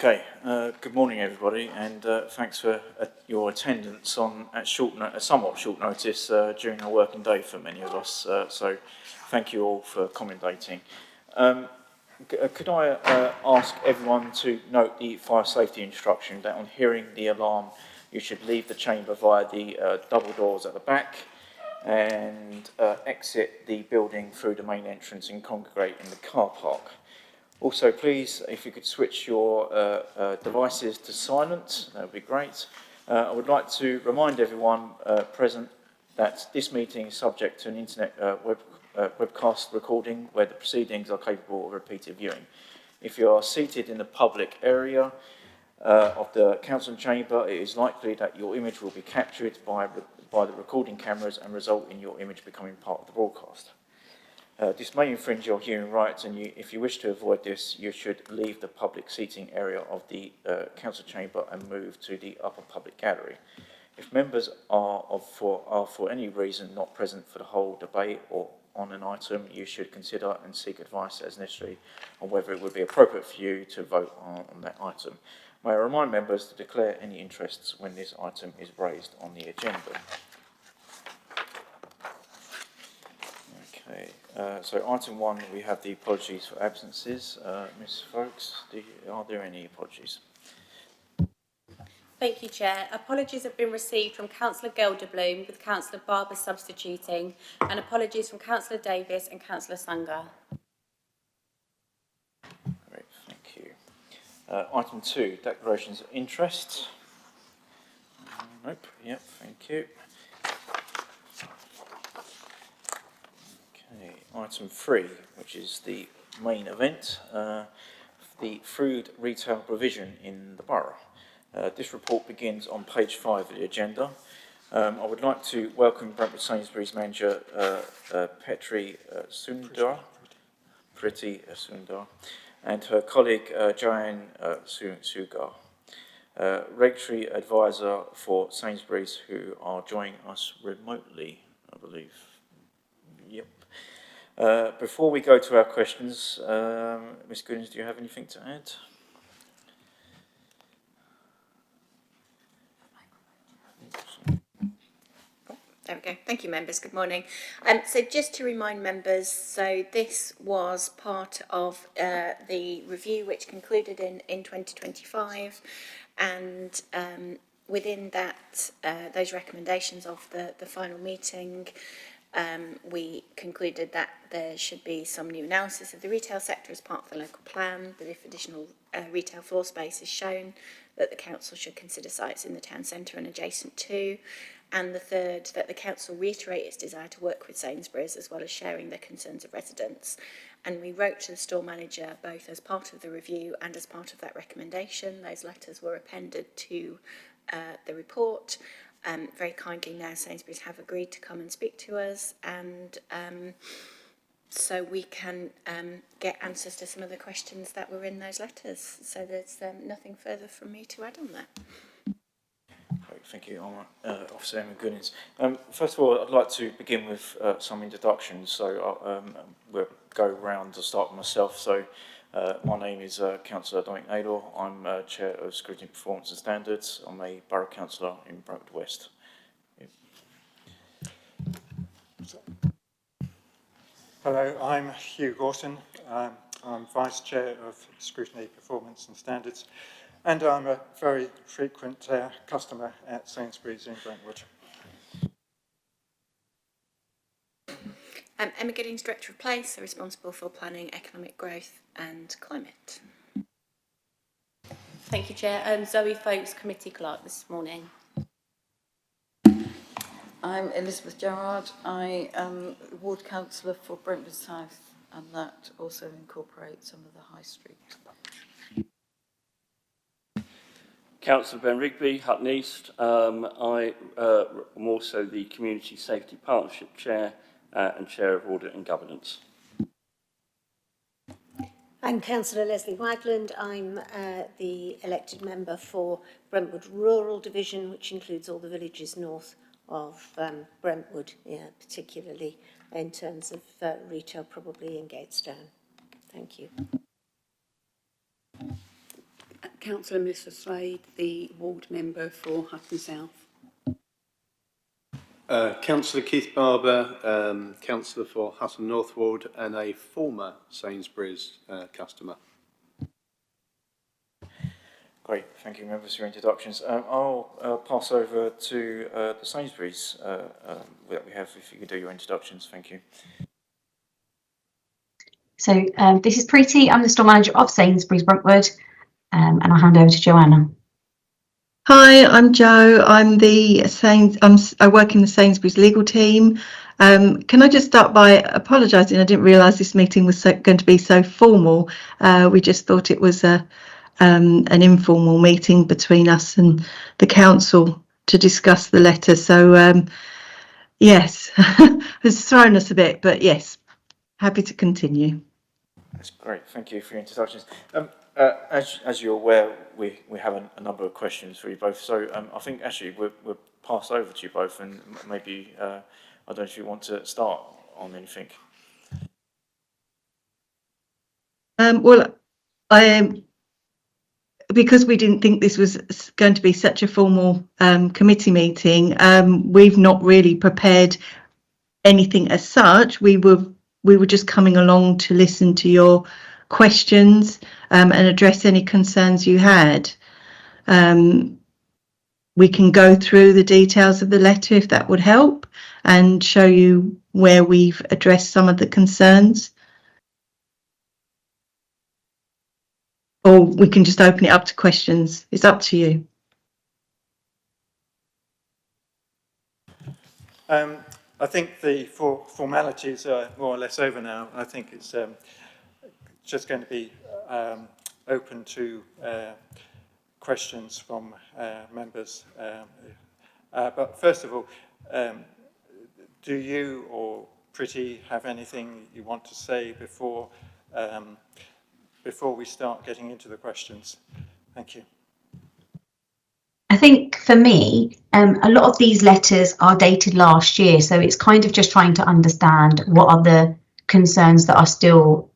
Okay, good morning everybody, and thanks for your attendance on at somewhat short notice during our working day for many of us. So thank you all for accommodating. Could I ask everyone to note the fire safety instruction that on hearing the alarm you should leave the chamber via the double doors at the back and exit the building through the main entrance and congregate in the car park. Also, please, if you could switch your devices to silent, that would be great. I would like to remind everyone present that this meeting is subject to an internet webcast recording where the proceedings are capable of repeated viewing. If you are seated in the public area of the council chamber, it is likely that your image will be captured by the recording cameras and result in your image becoming part of the broadcast. This may infringe your human rights, and if you wish to avoid this, you should leave the public seating area of the council chamber and move to the upper public gallery. If members are for any reason not present for the whole debate or on an item, you should consider and seek advice as necessary on whether it would be appropriate for you to vote on that item. May I remind members to declare any interests when this item is raised on the agenda. Okay, so item 1, we have the apologies for absences. Ms. Folkes, are there any apologies? Thank you, Chair. Apologies have been received from Councillor Gelderbloom, with Councillor Barber substituting, and apologies from Councillor Davis and Councillor Sanger. Great, thank you. Item 2, declarations of interest. Nope, yep, thank you. Item 3, which is the main event, the food retail provision in the borough. This report begins on page 5 of the agenda. I would like to welcome Brentwood Sainsbury's manager Priti Sundar, and her colleague Joanne Sugar, regulatory advisor for Sainsbury's, who are joining us remotely, I believe. Yep. Before we go to our questions, Ms. Goodins, do you have anything to add? There we go. Thank you, members. Good morning. So just to remind members, so this was part of the review which concluded in 2025, and within that, those recommendations of the final meeting, we concluded that there should be some new analysis of the retail sector as part of the local plan, that if additional retail floor space is shown, that the council should consider sites in the town centre and adjacent to, and the third, that the council reiterate its desire to work with Sainsbury's as well as sharing the concerns of residents. And we wrote to the store manager both as part of the review and as part of that recommendation. Those letters were appended to the report. Very kindly now Sainsbury's have agreed to come and speak to us, and so we can get answers to some of the questions that were in those letters. So there's nothing further from me to add on that. Great, thank you, Officer Emma Goodins. First of all, I'd like to begin with some introductions. So we'll go round to start with myself. So my name is Councillor Dominic Naylor. I'm Chair of Scrutiny, Performance and Standards. I'm a Borough Councillor in Brentwood West. Yep. Hello, I'm Hugh Gorton. I'm Vice Chair of Scrutiny, Performance and Standards, and I'm a very frequent customer at Sainsbury's in Brentwood. Emma Giddings, Director of Place, so responsible for planning, economic growth and climate. Thank you, Chair. Zoe Folkes, Committee Clerk this morning. I'm Elizabeth Gerard. I am Ward Councillor for Brentwood South, and that also incorporates some of the High Street. Councillor Ben Rigby, Hutton East. I am also the Community Safety Partnership Chair and Chair of Audit and Governance. I'm Councillor Leslie Wagland. I'm the elected member for Brentwood Rural Division, which includes all the villages north of Brentwood, particularly in terms of retail, probably in Gatestone. Thank you. Councillor Mr Slade, the ward member for Hutton South. Councillor Keith Barber, councillor for Hutton North Ward and a former Sainsbury's customer. Great, thank you members for your introductions. I'll pass over to the Sainsbury's that we have, if you could do your introductions, thank you. So this is Preeti, I'm the store manager of Sainsbury's Brentwood, and I'll hand over to Joanna. Hi, I'm Jo. I work in the Sainsbury's legal team. Can I just start by apologising? I didn't realise this meeting was going to be so formal. We just thought it was an informal meeting between us and the council to discuss the letter. So yes, it's thrown us a bit, but yes, happy to continue. That's great, thank you for your introductions. As you're aware, we have a number of questions for you both, so I think actually we'll pass over to you both, and maybe, I don't know if you want to start on anything. Well, because we didn't think this was going to be such a formal committee meeting, we've not really prepared anything as such. We were just coming along to listen to your questions and address any concerns you had. We can go through the details of the letter if that would help, and show you where we've addressed some of the concerns. Or we can just open it up to questions. It's up to you. I think the formalities are more or less over now. I think it's just going to be open to questions from members. But first of all, do you or Preeti have anything you want to say before we start getting into the questions? Thank you. I think for me, a lot of these letters are dated last year, so it's kind of just trying to understand what are the concerns that are still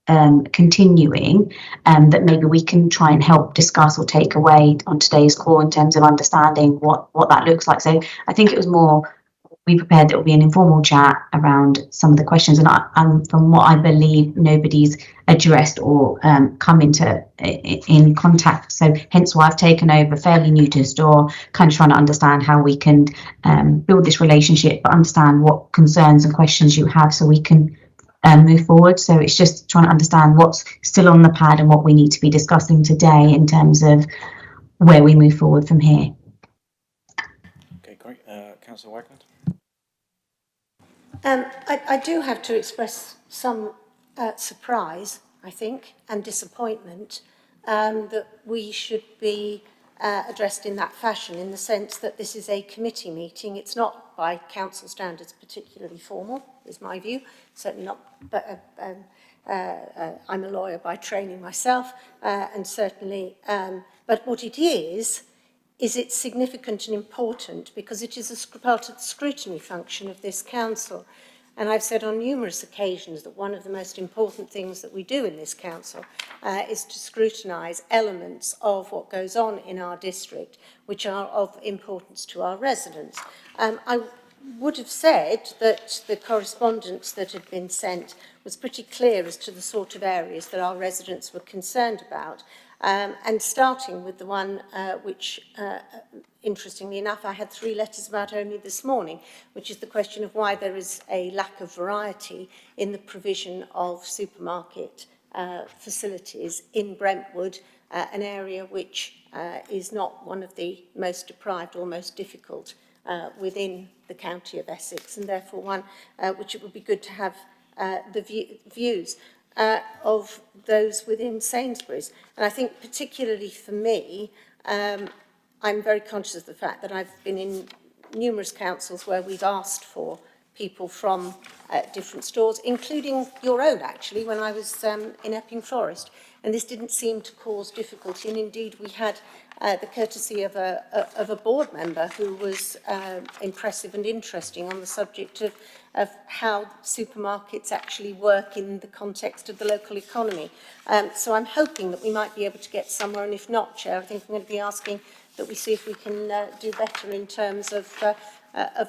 continuing, that maybe we can try and help discuss or take away on today's call in terms of understanding what that looks like. So I think it was more, we prepared that it will be an informal chat around some of the questions, and from what I believe, nobody's addressed or come into in contact. So hence why I've taken over, fairly new to the store, kind of trying to understand how we can build this relationship, but understand what concerns and questions you have so we can move forward. So it's just trying to understand what's still on the pad and what we need to be discussing today in terms of where we move forward from here. Okay, great. Councillor Wagland. I do have to express some surprise, I think, and disappointment that we should be addressed in that fashion, in the sense that this is a committee meeting. It's not, by council standards, particularly formal, is my view. Certainly not, but I'm a lawyer by training myself, and certainly, but what it is it's significant and important because it is a part of the scrutiny function of this council. And I've said on numerous occasions that one of the most important things that we do in this council is to scrutinise elements of what goes on in our district, which are of importance to our residents. I would have said that the correspondence that had been sent was pretty clear as to the sort of areas that our residents were concerned about. And starting with the one which, interestingly enough, I had 3 letters about only this morning, which is the question of why there is a lack of variety in the provision of supermarket facilities in Brentwood, an area which is not one of the most deprived or most difficult within the county of Essex, and therefore one which it would be good to have the views of those within Sainsbury's. And I think particularly for me, I'm very conscious of the fact that I've been in numerous councils where we've asked for people from different stores, including your own, actually, when I was in Epping Forest. And this didn't seem to cause difficulty. And indeed, we had the courtesy of a board member who was impressive and interesting on the subject of how supermarkets actually work in the context of the local economy. So I'm hoping that we might be able to get somewhere, and if not, Chair, I think I'm going to be asking that we see if we can do better in terms of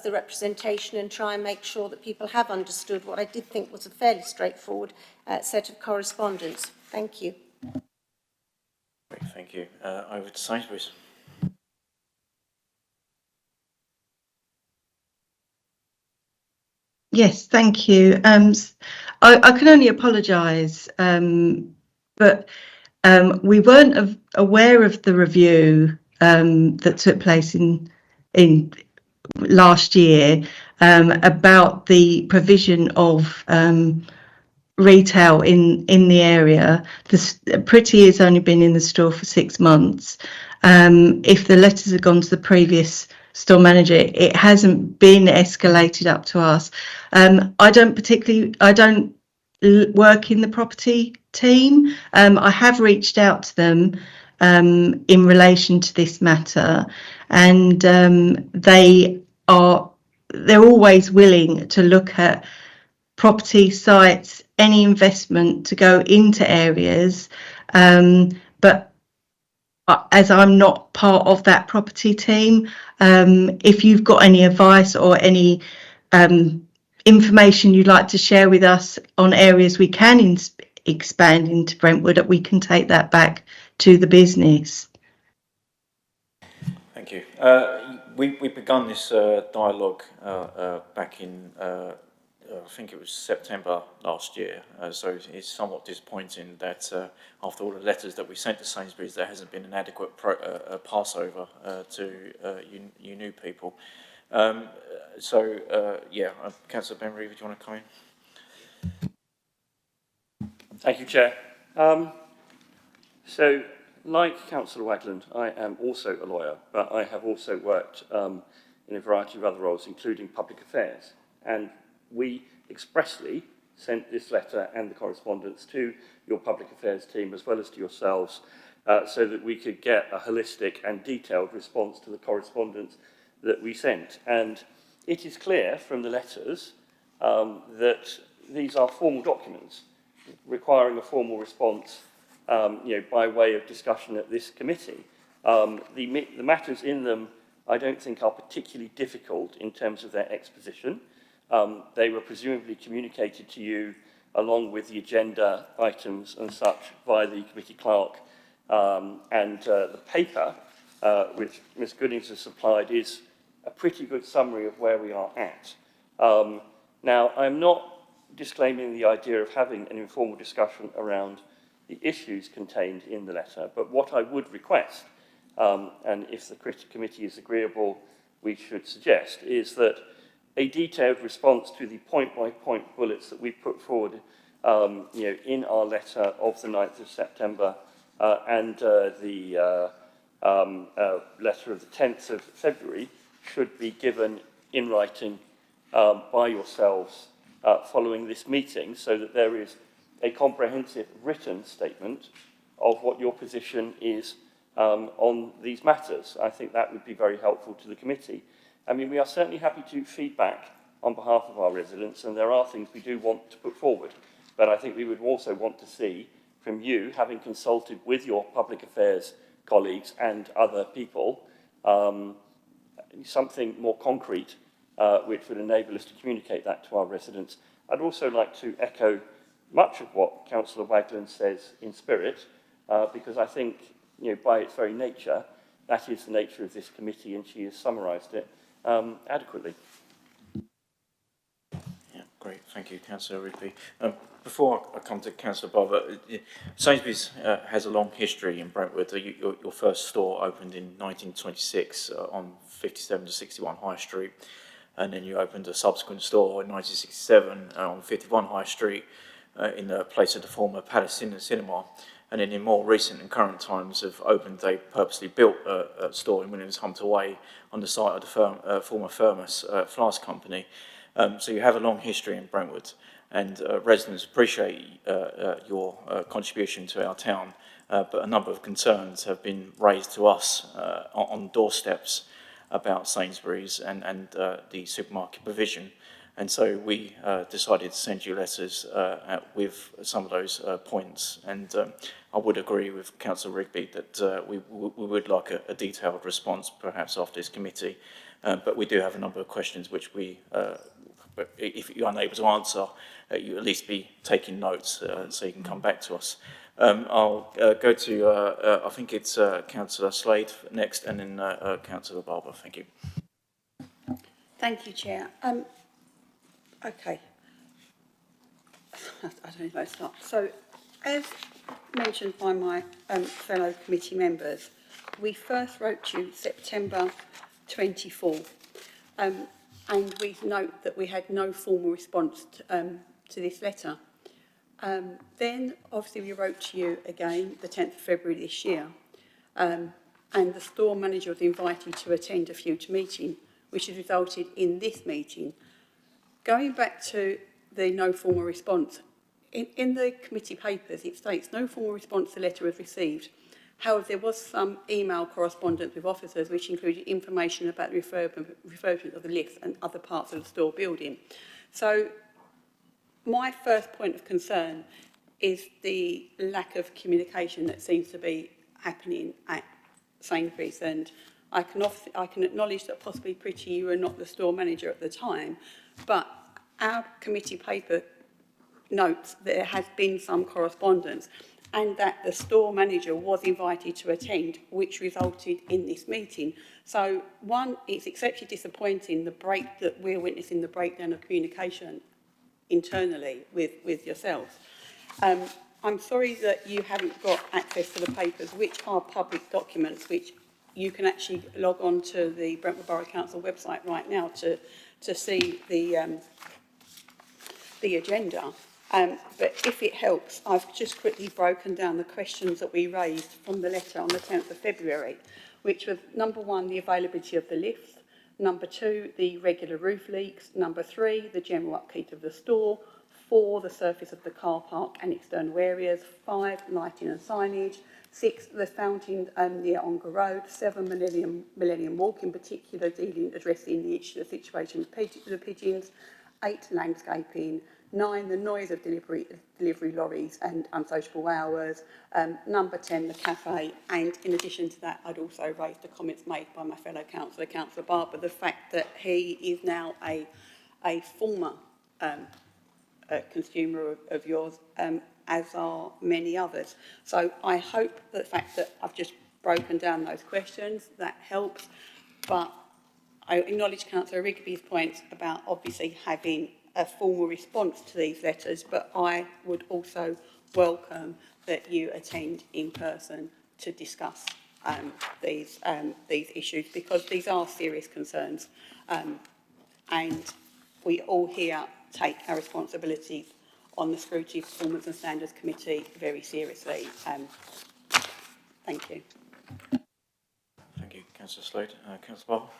the representation and try and make sure that people have understood what I did think was a fairly straightforward set of correspondence. Thank you. Great, thank you. Over to Sainsbury's. Yes, thank you. I can only apologise, but we weren't aware of the review that took place in last year about the provision of retail in the area. Pretty has only been in the store for 6 months. If the letters have gone to the previous store manager, it hasn't been escalated up to us. I don't work in the property team. I have reached out to them in relation to this matter, and they're always willing to look at property sites, any investment to go into areas, but as I'm not part of that property team, if you've got any advice or any information you'd like to share with us on areas we can expand into Brentwood, that we can take that back to the business. Thank you. We've begun this dialogue back in, I think it was September last year, so it's somewhat disappointing that after all the letters that we sent to Sainsbury's, there hasn't been an adequate passover to you new people. Yeah, Councillor Ben Reeve, do you want to come in? Thank you, Chair. So, like Councillor Wagland, I am also a lawyer, but I have also worked in a variety of other roles, including public affairs. And we expressly sent this letter and the correspondence to your public affairs team, as well as to yourselves, so that we could get a holistic and detailed response to the correspondence that we sent. And it is clear from the letters that these are formal documents requiring a formal response by way of discussion at this committee. The matters in them, I don't think, are particularly difficult in terms of their exposition. They were presumably communicated to you along with the agenda items and such via the committee clerk. The paper, which Ms Goodings has supplied, is a pretty good summary of where we are at. Now, I'm not disclaiming the idea of having an informal discussion around the issues contained in the letter, but what I would request, and if the committee is agreeable, we should suggest, is that a detailed response to the point-by-point bullets that we put forward in our letter of the 9th of September and the letter of the 10th of February should be given in writing by yourselves following this meeting, so that there is a comprehensive written statement of what your position is on these matters. I think that would be very helpful to the committee. I mean, we are certainly happy to feedback on behalf of our residents, and there are things we do want to put forward. But I think we would also want to see from you, having consulted with your public affairs colleagues and other people, something more concrete which would enable us to communicate that to our residents. I'd also like to echo much of what Councillor Wagland says in spirit, because I think, by its very nature, that is the nature of this committee, and she has summarised it adequately. Yeah, great. Thank you, Councillor Rigby. Before I come to Councillor Barber, Sainsbury's has a long history in Brentwood. Your first store opened in 1926 on 57 to 61 High Street, and then you opened a subsequent store in 1967 on 51 High Street in the place of the former Palace Cinema. And then in more recent and current times have opened a purposely built store in Williams Hunter Way on the site of the former Firmus Flask Company. So you have a long history in Brentwood, and residents appreciate your contribution to our town, but a number of concerns have been raised to us on doorsteps about Sainsbury's and the supermarket provision. And so we decided to send you letters with some of those points. And I would agree with Councillor Rigby that we would like a detailed response, perhaps after this committee. But we do have a number of questions which we, if you're unable to answer, you at least be taking notes so you can come back to us. I'll go to, I think it's Councillor Slade next, and then Councillor Barber. Thank you. Thank you, Chair. Okay. I don't know where to start. So, as mentioned by my fellow committee members, we first wrote to you September 24, and we note that we had no formal response to this letter. Then, obviously, we wrote to you again the 10th of February this year, and the store manager was invited to attend a future meeting, which has resulted in this meeting. Going back to the no formal response, in the committee papers it states no formal response to the letter was received. However, there was some email correspondence with officers which included information about the refurbishment of the lifts and other parts of the store building. So my first point of concern is the lack of communication that seems to be happening at Sainsbury's, and I can acknowledge that possibly, Pretty, you were not the store manager at the time, but our committee paper notes that there has been some correspondence and that the store manager was invited to attend, which resulted in this meeting. So, one, it's exceptionally disappointing that we're witnessing the breakdown of communication internally with yourselves. I'm sorry that you haven't got access to the papers, which are public documents, which you can actually log on to the Brentwood Borough Council website right now to see the agenda. But if it helps, I've just quickly broken down the questions that we raised from the letter on the 10th of February, which was, number one, the availability of the lifts, number two, the regular roof leaks, number three, the general upkeep of the store, 4, the surface of the car park and external areas, 5, lighting and signage, 6, the fountain near Ongar Road, 7, Millennium Walk, in particular addressing the situation with the pigeons, 8, landscaping, 9, the noise of delivery lorries and unsociable hours, number 10, the cafe, and in addition to that, I'd also raised the comments made by my fellow councillor, Councillor Barber, the fact that he is now a former consumer of yours, as are many others. So I hope that the fact that I've just broken down those questions, that helps, but I acknowledge Councillor Rigby's points about obviously having a formal response to these letters, but I would also welcome that you attend in person to discuss these issues, because these are serious concerns, and we all here take our responsibilities on the Scrutiny, Performance and Standards Committee very seriously. Thank you. Thank you, Councillor Slade. Councillor Barber.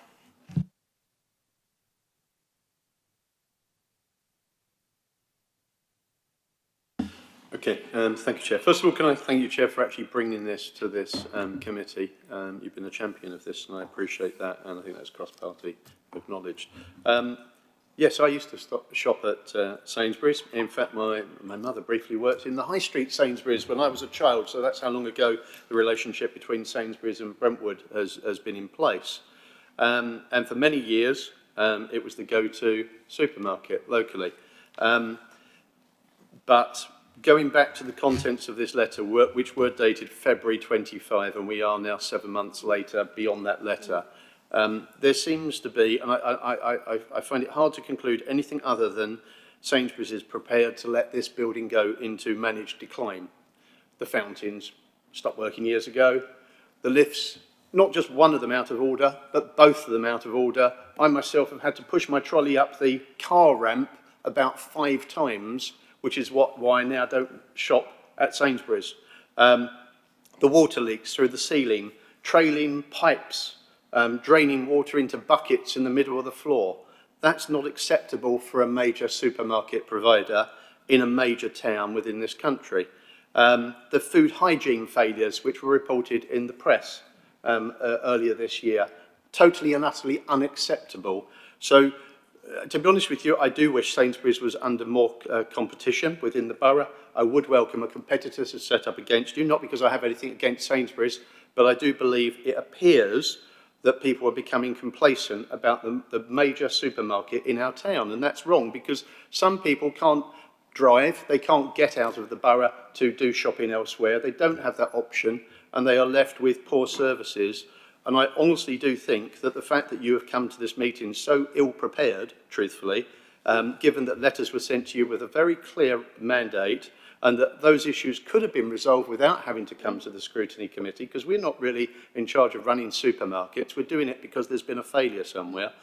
Okay, thank you, Chair. First of all, can I thank you, Chair, for actually bringing this to this committee. You've been a champion of this, and I appreciate that, and I think that's cross-party acknowledged. Yes, I used to shop at Sainsbury's. In fact, my mother briefly worked in the High Street Sainsbury's when I was a child, so that's how long ago the relationship between Sainsbury's and Brentwood has been in place. And for many years, it was the go-to supermarket locally. But going back to the contents of this letter, which were dated February 25, and we are now 7 months later beyond that letter, there seems to be, and I find it hard to conclude anything other than Sainsbury's is prepared to let this building go into managed decline. The fountains stopped working years ago. The lifts, not just one of them out of order, but both of them out of order. I myself have had to push my trolley up the car ramp about 5 times, which is why I now don't shop at Sainsbury's. The water leaks through the ceiling, trailing pipes, draining water into buckets in the middle of the floor. That's not acceptable for a major supermarket provider in a major town within this country. The food hygiene failures, which were reported in the press earlier this year, totally and utterly unacceptable. So, to be honest with you, I do wish Sainsbury's was under more competition within the borough. I would welcome a competitor to set up against you, not because I have anything against Sainsbury's, but I do believe it appears that people are becoming complacent about the major supermarket in our town, and that's wrong, because some people can't drive, they can't get out of the borough to do shopping elsewhere, they don't have that option, and they are left with poor services. And I honestly do think that the fact that you have come to this meeting so ill-prepared, truthfully, given that letters were sent to you with a very clear mandate, and that those issues could have been resolved without having to come to the Scrutiny Committee, because we're not really in charge of running supermarkets, we're doing it because there's been a failure somewhere.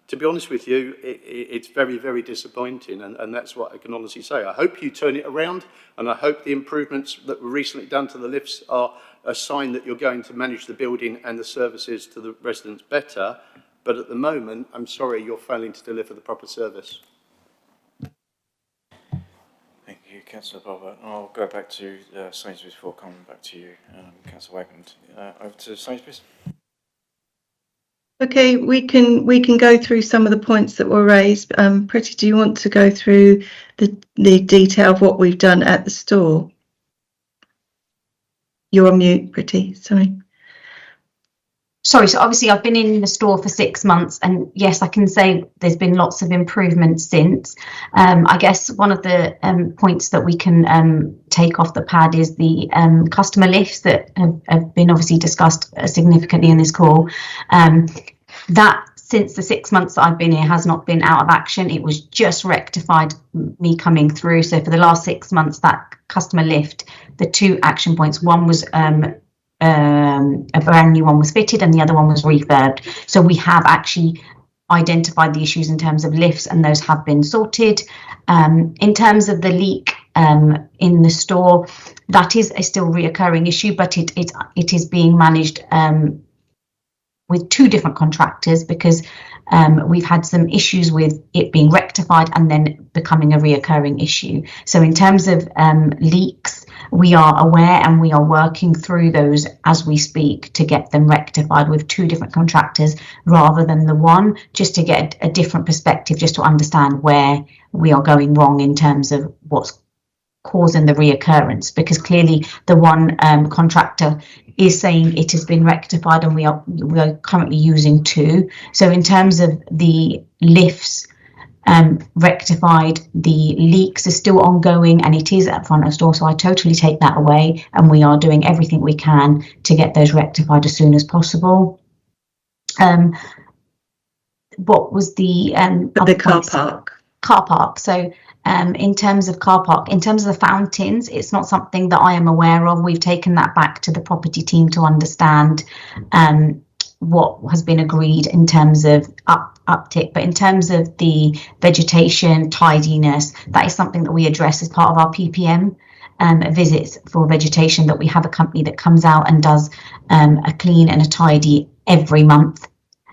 To be honest with you, it's very, very disappointing, and that's what I can honestly say. I hope you turn it around, and I hope the improvements that were recently done to the lifts are a sign that you're going to manage the building and the services to the residents better. But at the moment, I'm sorry, you're failing to deliver the proper service. Thank you, Councillor Barber. I'll go back to Sainsbury's before coming back to you, Councillor Wagland. Over to Sainsbury's. Okay, we can go through some of the points that were raised. Pretty, do you want to go through the detail of what we've done at the store? You're on mute, Pretty, sorry. Sorry, so obviously I've been in the store for 6 months, and yes, I can say there's been lots of improvements since. I guess one of the points that we can take off the pad is the customer lifts that have been obviously discussed significantly in this call. That since the 6 months that I've been here has not been out of action. It was just rectified me coming through. So for the last 6 months, that customer lift, the 2 action points, one was a brand new one was fitted and the other one was refurbed. So we have actually identified the issues in terms of lifts, and those have been sorted. In terms of the leak in the store, that is a still reoccurring issue, but it is being managed with 2 different contractors, because we've had some issues with it being rectified and then becoming a reoccurring issue. So in terms of leaks, we are aware and we are working through those as we speak to get them rectified with 2 different contractors rather than the one, just to get a different perspective, just to understand where we are going wrong in terms of what's causing the reoccurrence, because clearly the one contractor is saying it has been rectified and we are currently using 2. So in terms of the lifts rectified, the leaks are still ongoing and it is at front of store, so I totally take that away, and we are doing everything we can to get those rectified as soon as possible. What was the car park? So in terms of car park, in terms of the fountains, it's not something that I am aware of. We've taken that back to the property team to understand what has been agreed in terms of uptick. But in terms of the vegetation, tidiness, that is something that we address as part of our PPM visits for vegetation, that we have a company that comes out and does a clean and a tidy every month.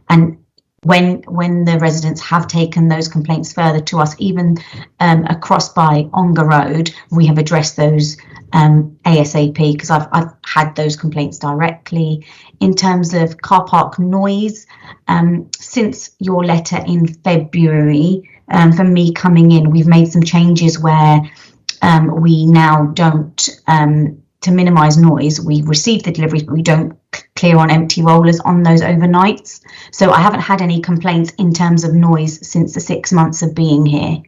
And when the residents have taken those complaints further to us, even across by Ongar Road, we have addressed those ASAP, because I've had those complaints directly. In terms of car park noise, since your letter in February, for me coming in, we've made some changes where we now don't, to minimise noise, we receive the deliveries, but we don't clear on empty rollers on those overnights. So I haven't had any complaints in terms of noise since the 6 months of being here.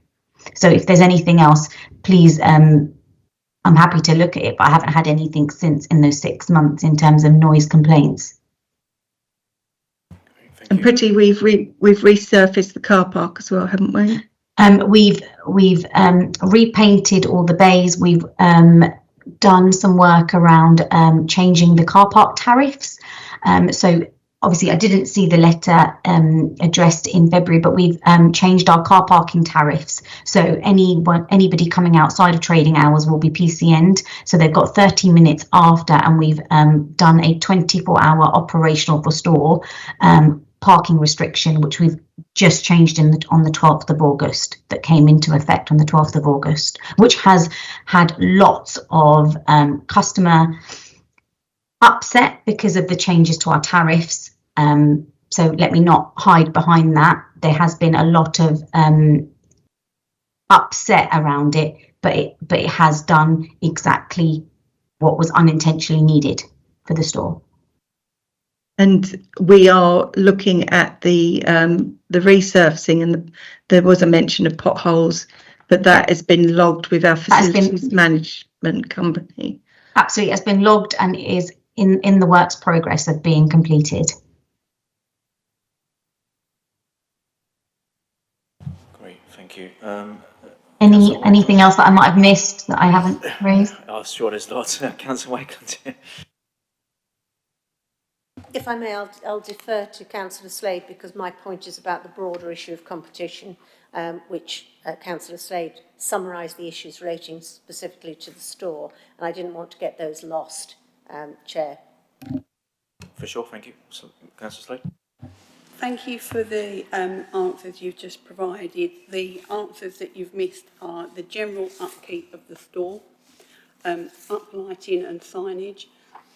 So if there's anything else, please, I'm happy to look at it, but I haven't had anything since in those 6 months in terms of noise complaints. And Pretty, we've resurfaced the car park as well, haven't we? We've repainted all the bays. We've done some work around changing the car park tariffs. So obviously I didn't see the letter addressed in February, but we've changed our car parking tariffs. So anybody coming outside of trading hours will be PCN'd. So they've got 30 minutes after, and we've done a 24-hour operational for store parking restriction, which we've just changed on the 12th of August, that came into effect on the 12th of August, which has had lots of customer upset because of the changes to our tariffs. So let me not hide behind that. There has been a lot of upset around it, but it has done exactly what was unintentionally needed for the store. And we are looking at the resurfacing, and there was a mention of potholes, but that has been logged with our facilities management company. Absolutely, has been logged and is in the works progress of being completed. Great, thank you. Anything else that I might have missed that I haven't raised? I'm sure there's lots. Councillor Wakeland. If I may, I'll defer to Councillor Slade, because my point is about the broader issue of competition, which Councillor Slade summarised the issues relating specifically to the store, and I didn't want to get those lost, Chair. For sure, thank you. So, Councillor Slade. Thank you for the answers you've just provided. The answers that you've missed are the general upkeep of the store, uplighting and signage,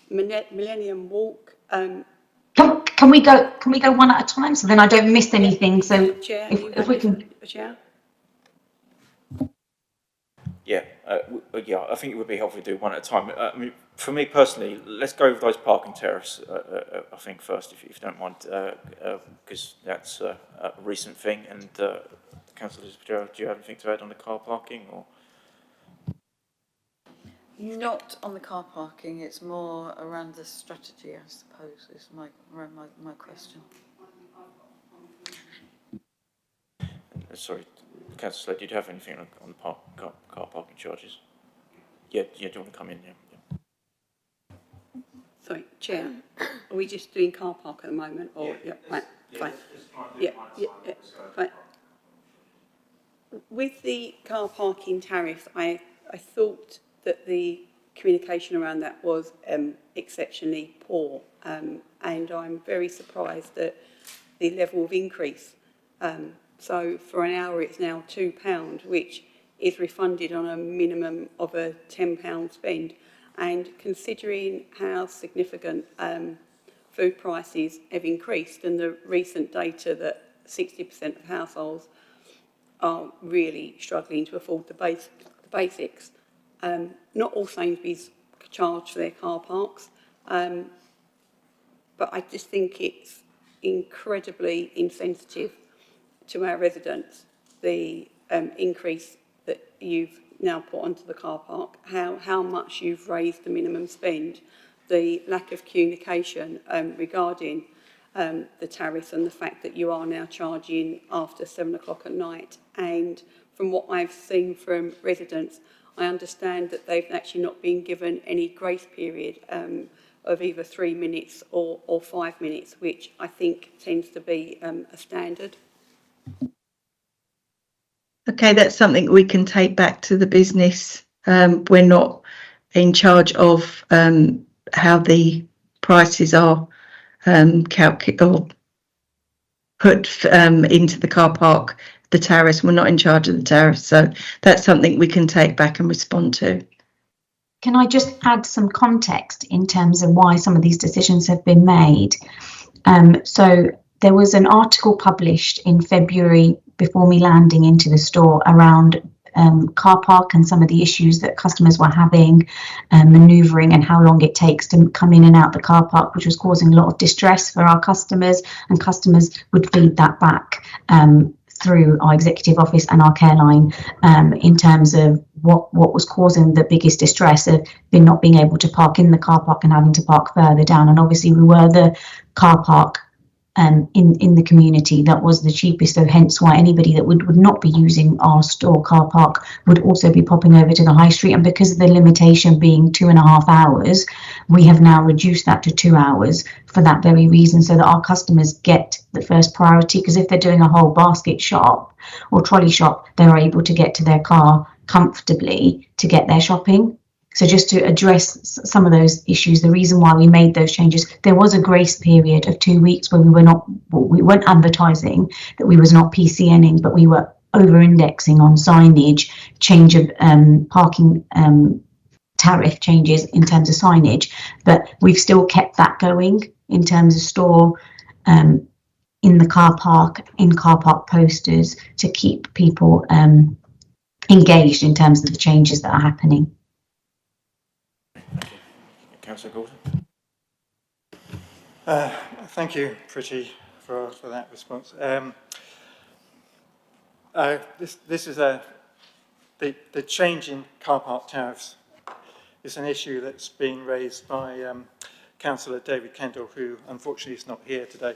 Millennium Walk. Can we go one at a time, so then I don't miss anything? So Chair, if we can. Chair? Yeah, yeah, I think it would be helpful to do one at a time. I mean, for me personally, let's go with those parking terraces, I think, first, if you don't mind, because that's a recent thing. And Councillor Fitzgerald, do you have anything to add on the car parking? Or? Not on the car parking, it's more around the strategy, I suppose, is my question. Sorry, Councillor Slade, did you have anything on the car parking charges? Yeah, do you want to come in? Yeah. Sorry, Chair, are we just doing car park at the moment? Or, yeah, right, fine. Yeah, fine. With the car parking tariff, I thought that the communication around that was exceptionally poor, and I'm very surprised at the level of increase. So for an hour it's now £2, which is refunded on a minimum of a £10 spend. And considering how significant food prices have increased, and the recent data that 60% of households are really struggling to afford the basics, not all Sainsbury's charge for their car parks, but I just think it's incredibly insensitive to our residents, the increase that you've now put onto the car park, how much you've raised the minimum spend, the lack of communication regarding the tariffs, and the fact that you are now charging after 7 o'clock at night. And from what I've seen from residents, I understand that they've actually not been given any grace period of either 3 minutes or 5 minutes, which I think tends to be a standard. Okay, that's something we can take back to the business. We're not in charge of how the prices are calculated or put into the car park, the tariffs. We're not in charge of the tariffs, so that's something we can take back and respond to. Can I just add some context in terms of why some of these decisions have been made? So there was an article published in February before me landing into the store around car park and some of the issues that customers were having, manoeuvring, and how long it takes to come in and out the car park, which was causing a lot of distress for our customers, and customers would feed that back through our executive office and our care line in terms of what was causing the biggest distress of not being able to park in the car park and having to park further down. And obviously we were the car park in the community that was the cheapest, so hence why anybody that would not be using our store car park would also be popping over to the high street. And because of the limitation being 2.5 hours, we have now reduced that to 2 hours for that very reason, so that our customers get the first priority, because if they're doing a whole basket shop or trolley shop, they're able to get to their car comfortably to get their shopping. So just to address some of those issues, the reason why we made those changes, there was a grace period of 2 weeks when we weren't advertising that we was not PCNing, but we were over-indexing on signage, change of parking tariff changes in terms of signage, but we've still kept that going in terms of store, in the car park, in car park posters, to keep people engaged in terms of the changes that are happening. Councillor Gordon. Thank you, Pretty, for that response. This is the change in car park tariffs is an issue that's been raised by Councillor David Kendall, who unfortunately is not here today.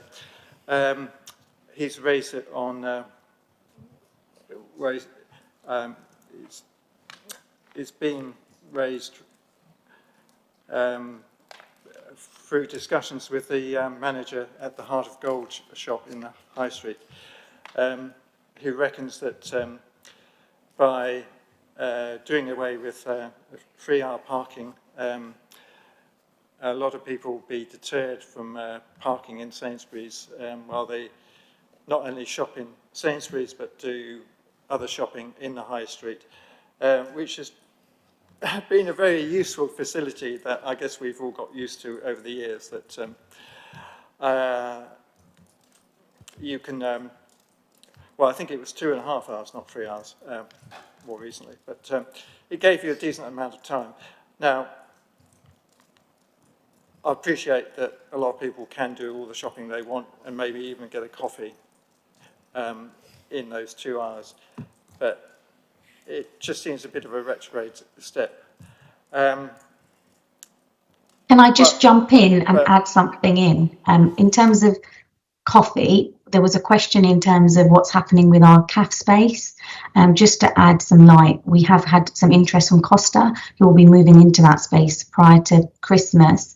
He's raised it on it's been raised through discussions with the manager at the Heart of Gold shop in the High Street, who reckons that by doing away with free-hour parking, a lot of people will be deterred from parking in Sainsbury's while they not only shop in Sainsbury's but do other shopping in the High Street, which has been a very useful facility that I guess we've all got used to over the years, that you can, well, I think it was 2.5 hours, not 3 hours, more recently, but it gave you a decent amount of time. Now, I appreciate that a lot of people can do all the shopping they want and maybe even get a coffee in those 2 hours, but it just seems a bit of a retrograde step. Can I just jump in and add something in terms of coffee? There was a question in terms of what's happening with our CAF space. Just to add some light, we have had some interest from Costa, who will be moving into that space prior to Christmas,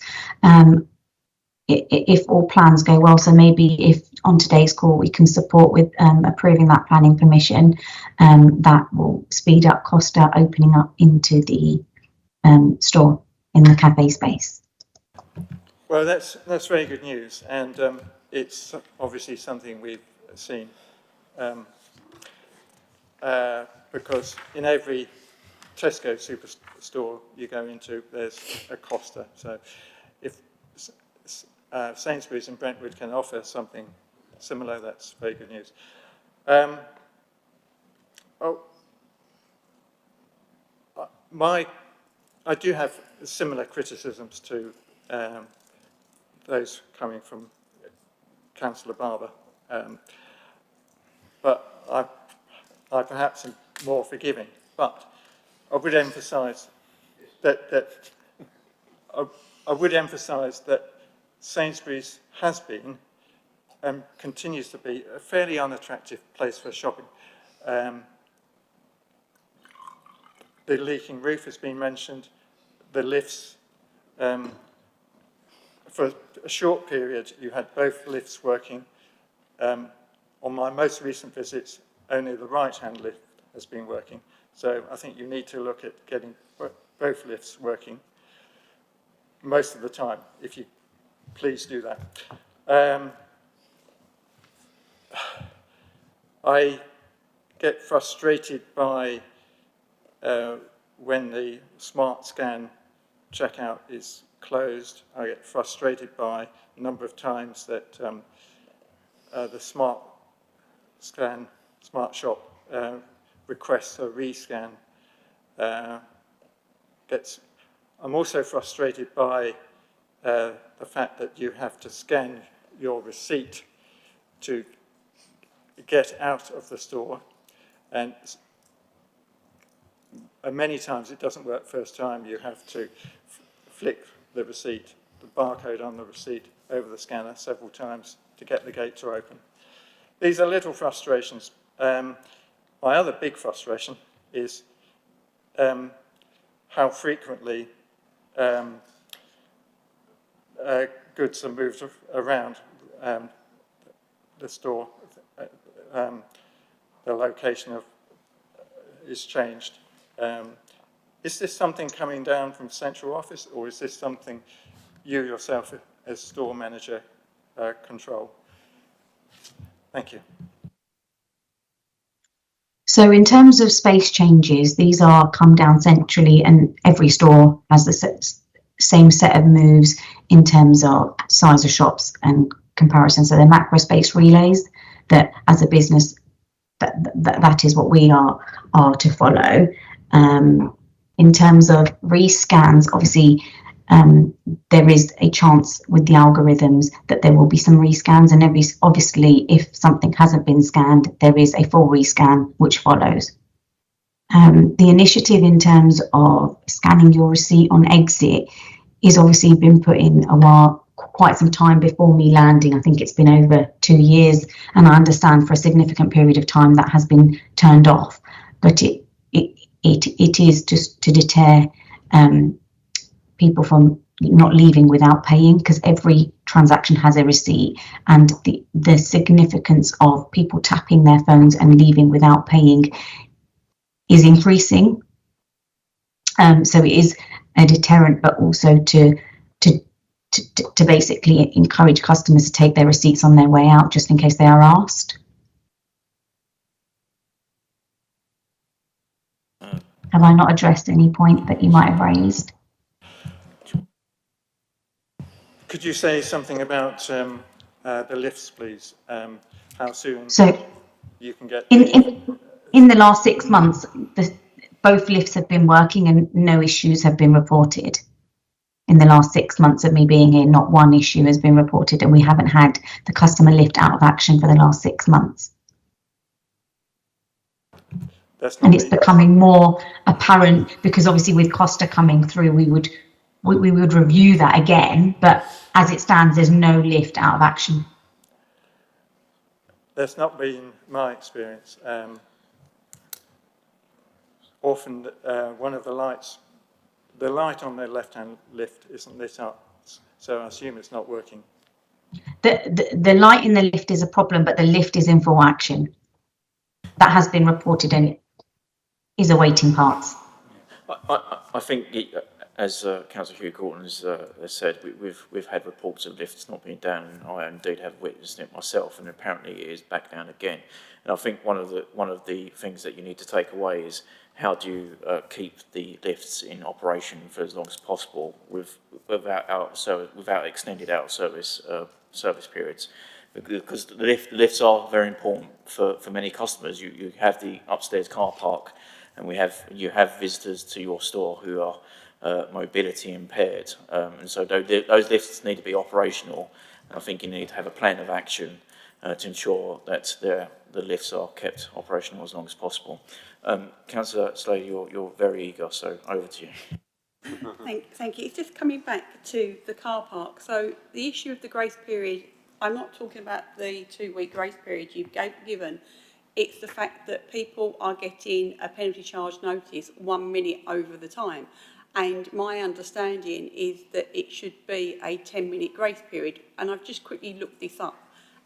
if all plans go well. So maybe if on today's call we can support with approving that planning permission, that will speed up Costa opening up into the store in the cafe space. Well, that's very good news, and it's obviously something we've seen, because in every Tesco superstore you go into, there's a Costa. So if Sainsbury's and Brentwood can offer something similar, that's very good news. I do have similar criticisms to those coming from Councillor Barber, but I perhaps am more forgiving. But I would emphasise that Sainsbury's has been and continues to be a fairly unattractive place for shopping. The leaking roof has been mentioned, the lifts. For a short period, you had both lifts working. On my most recent visits, only the right-hand lift has been working. So I think you need to look at getting both lifts working most of the time, if you please do that. I get frustrated by when the smart scan checkout is closed. I get frustrated by a number of times that the smart shop requests a rescan. I'm also frustrated by the fact that you have to scan your receipt to get out of the store, and many times it doesn't work first time. You have to flick the receipt, the barcode on the receipt, over the scanner several times to get the gate to open. These are little frustrations. My other big frustration is how frequently goods are moved around the store. The location is changed. Is this something coming down from central office, or is this something you yourself as store manager control? Thank you. So in terms of space changes, these are come down centrally, and every store has the same set of moves in terms of size of shops and comparison. So they're macro space relays that, as a business, that is what we are to follow. In terms of rescans, obviously, there is a chance with the algorithms that there will be some rescans, and obviously if something hasn't been scanned, there is a full rescan which follows. The initiative in terms of scanning your receipt on exit is obviously been put in a while, quite some time before me landing. I think it's been over 2 years, and I understand for a significant period of time that has been turned off, but it is just to deter people from not leaving without paying, because every transaction has a receipt, and the significance of people tapping their phones and leaving without paying is increasing. So it is a deterrent, but also to basically encourage customers to take their receipts on their way out, just in case they are asked. Have I not addressed any point that you might have raised? Could you say something about the lifts, please? How soon So you can get in the last 6 months, both lifts have been working and no issues have been reported. In the last 6 months of me being here, not one issue has been reported, and we haven't had the customer lift out of action for the last 6 months. And it's becoming more apparent because obviously with Costa coming through, we would review that again, but as it stands, there's no lift out of action. That's not been my experience. Often one of the light on the left-hand lift isn't lit up, so I assume it's not working. The light in the lift is a problem, but the lift is in full action. That has been reported and it is awaiting parts. I think, as Councillor Hugh Gorton has said, we've had reports of lifts not being down, and I indeed have witnessed it myself, and apparently it is back down again. And I think one of the things that you need to take away is how do you keep the lifts in operation for as long as possible without extended out service periods. Because the lifts are very important for many customers. You have the upstairs car park, and you have visitors to your store who are mobility impaired, and so those lifts need to be operational. I think you need to have a plan of action to ensure that the lifts are kept operational as long as possible. Councillor Slade, you're very eager, so over to you. Thank you. It's just coming back to the car park. So the issue of the grace period, I'm not talking about the 2-week grace period you've given. It's the fact that people are getting a penalty charge notice 1 minute over the time. And my understanding is that it should be a 10-minute grace period. And I've just quickly looked this up.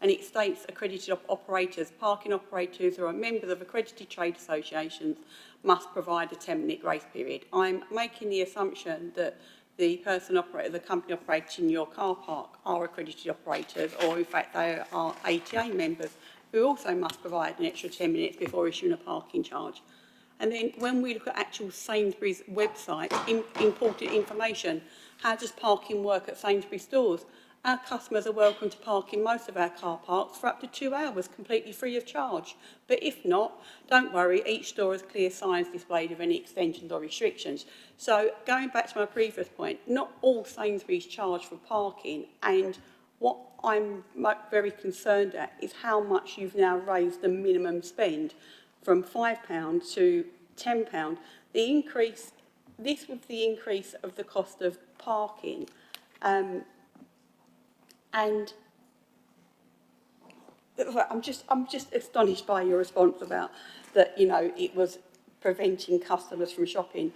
And it states accredited operators, parking operators who are members of accredited trade associations must provide a 10-minute grace period. I'm making the assumption that the company operating your car park are accredited operators, or in fact they are ATA members who also must provide an extra 10 minutes before issuing a parking charge. And then when we look at actual Sainsbury's website, important information, how does parking work at Sainsbury's stores? Our customers are welcome to park in most of our car parks for up to 2 hours, completely free of charge. But if not, don't worry, each store has clear signs displayed of any extensions or restrictions. So going back to my previous point, not all Sainsbury's charge for parking, and what I'm very concerned at is how much you've now raised the minimum spend from £5 to £10. The increase, this was the increase of the cost of parking. And I'm just astonished by your response about that, you know, it was preventing customers from shopping.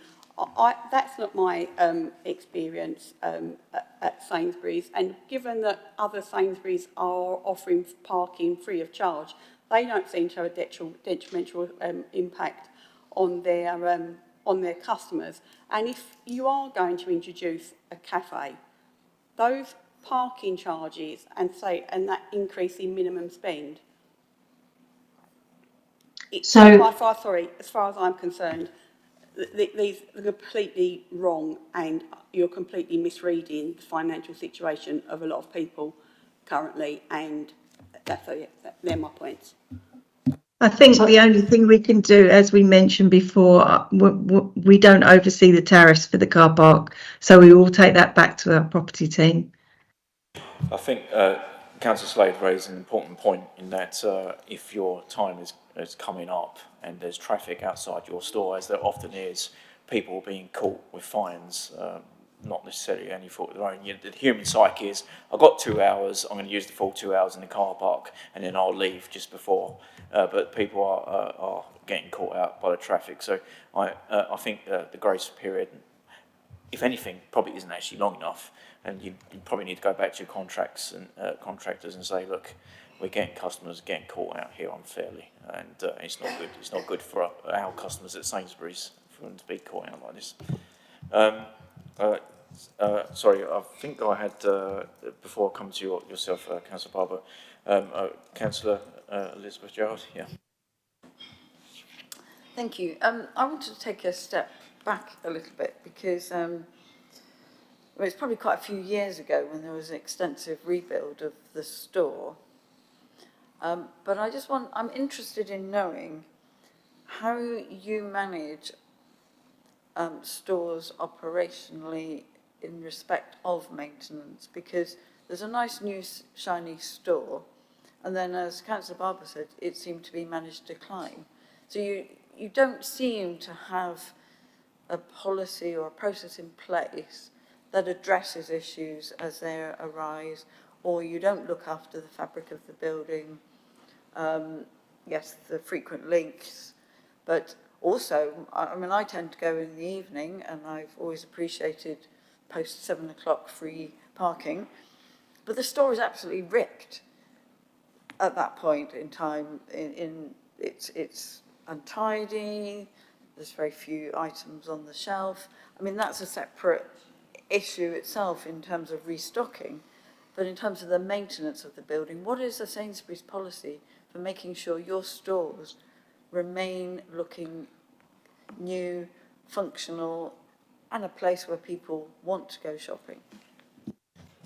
That's not my experience at Sainsbury's, and given that other Sainsbury's are offering parking free of charge, they don't seem to have a detrimental impact on their on their customers. And if you are going to introduce a cafe, those parking charges and that increase in minimum spend, So, as far as I'm concerned, these are completely wrong, and you're completely misreading the financial situation of a lot of people currently, and they're my points. I think the only thing we can do, as we mentioned before, we don't oversee the tariffs for the car park, so we will take that back to our property team. I think Councillor Slade raised an important point in that if your time is coming up and there's traffic outside your store, as there often is, people being caught with fines, not necessarily any fault of their own. The human psyche is, I've got 2 hours, I'm going to use the full 2 hours in the car park, and then I'll leave just before. But people are getting caught out by the traffic. So I think the grace period, if anything, probably isn't actually long enough, and you probably need to go back to your contracts and contractors and say, look, we're getting customers getting caught out here unfairly, and it's not good. It's not good for our customers at Sainsbury's for them to be caught out like this. Sorry, I think I had before I come to yourself, Councillor Barber, Councillor Elizabeth Gerard. Yeah. Thank you. I wanted to take a step back a little bit because well, it's probably quite a few years ago when there was an extensive rebuild of the store. But I'm interested in knowing how you manage stores operationally in respect of maintenance, because there's a nice new shiny store, and then as Councillor Barber said, it seemed to be managed decline. So you don't seem to have a policy or a process in place that addresses issues as they arise, or you don't look after the fabric of the building. Yes, the frequent leaks, but also, I mean, I tend to go in the evening, and I've always appreciated post 7 o'clock free parking, but the store is absolutely ripped at that point in time. It's untidy. There's very few items on the shelf. I mean, that's a separate issue itself in terms of restocking, but in terms of the maintenance of the building, what is the Sainsbury's policy for making sure your stores remain looking new, functional, and a place where people want to go shopping?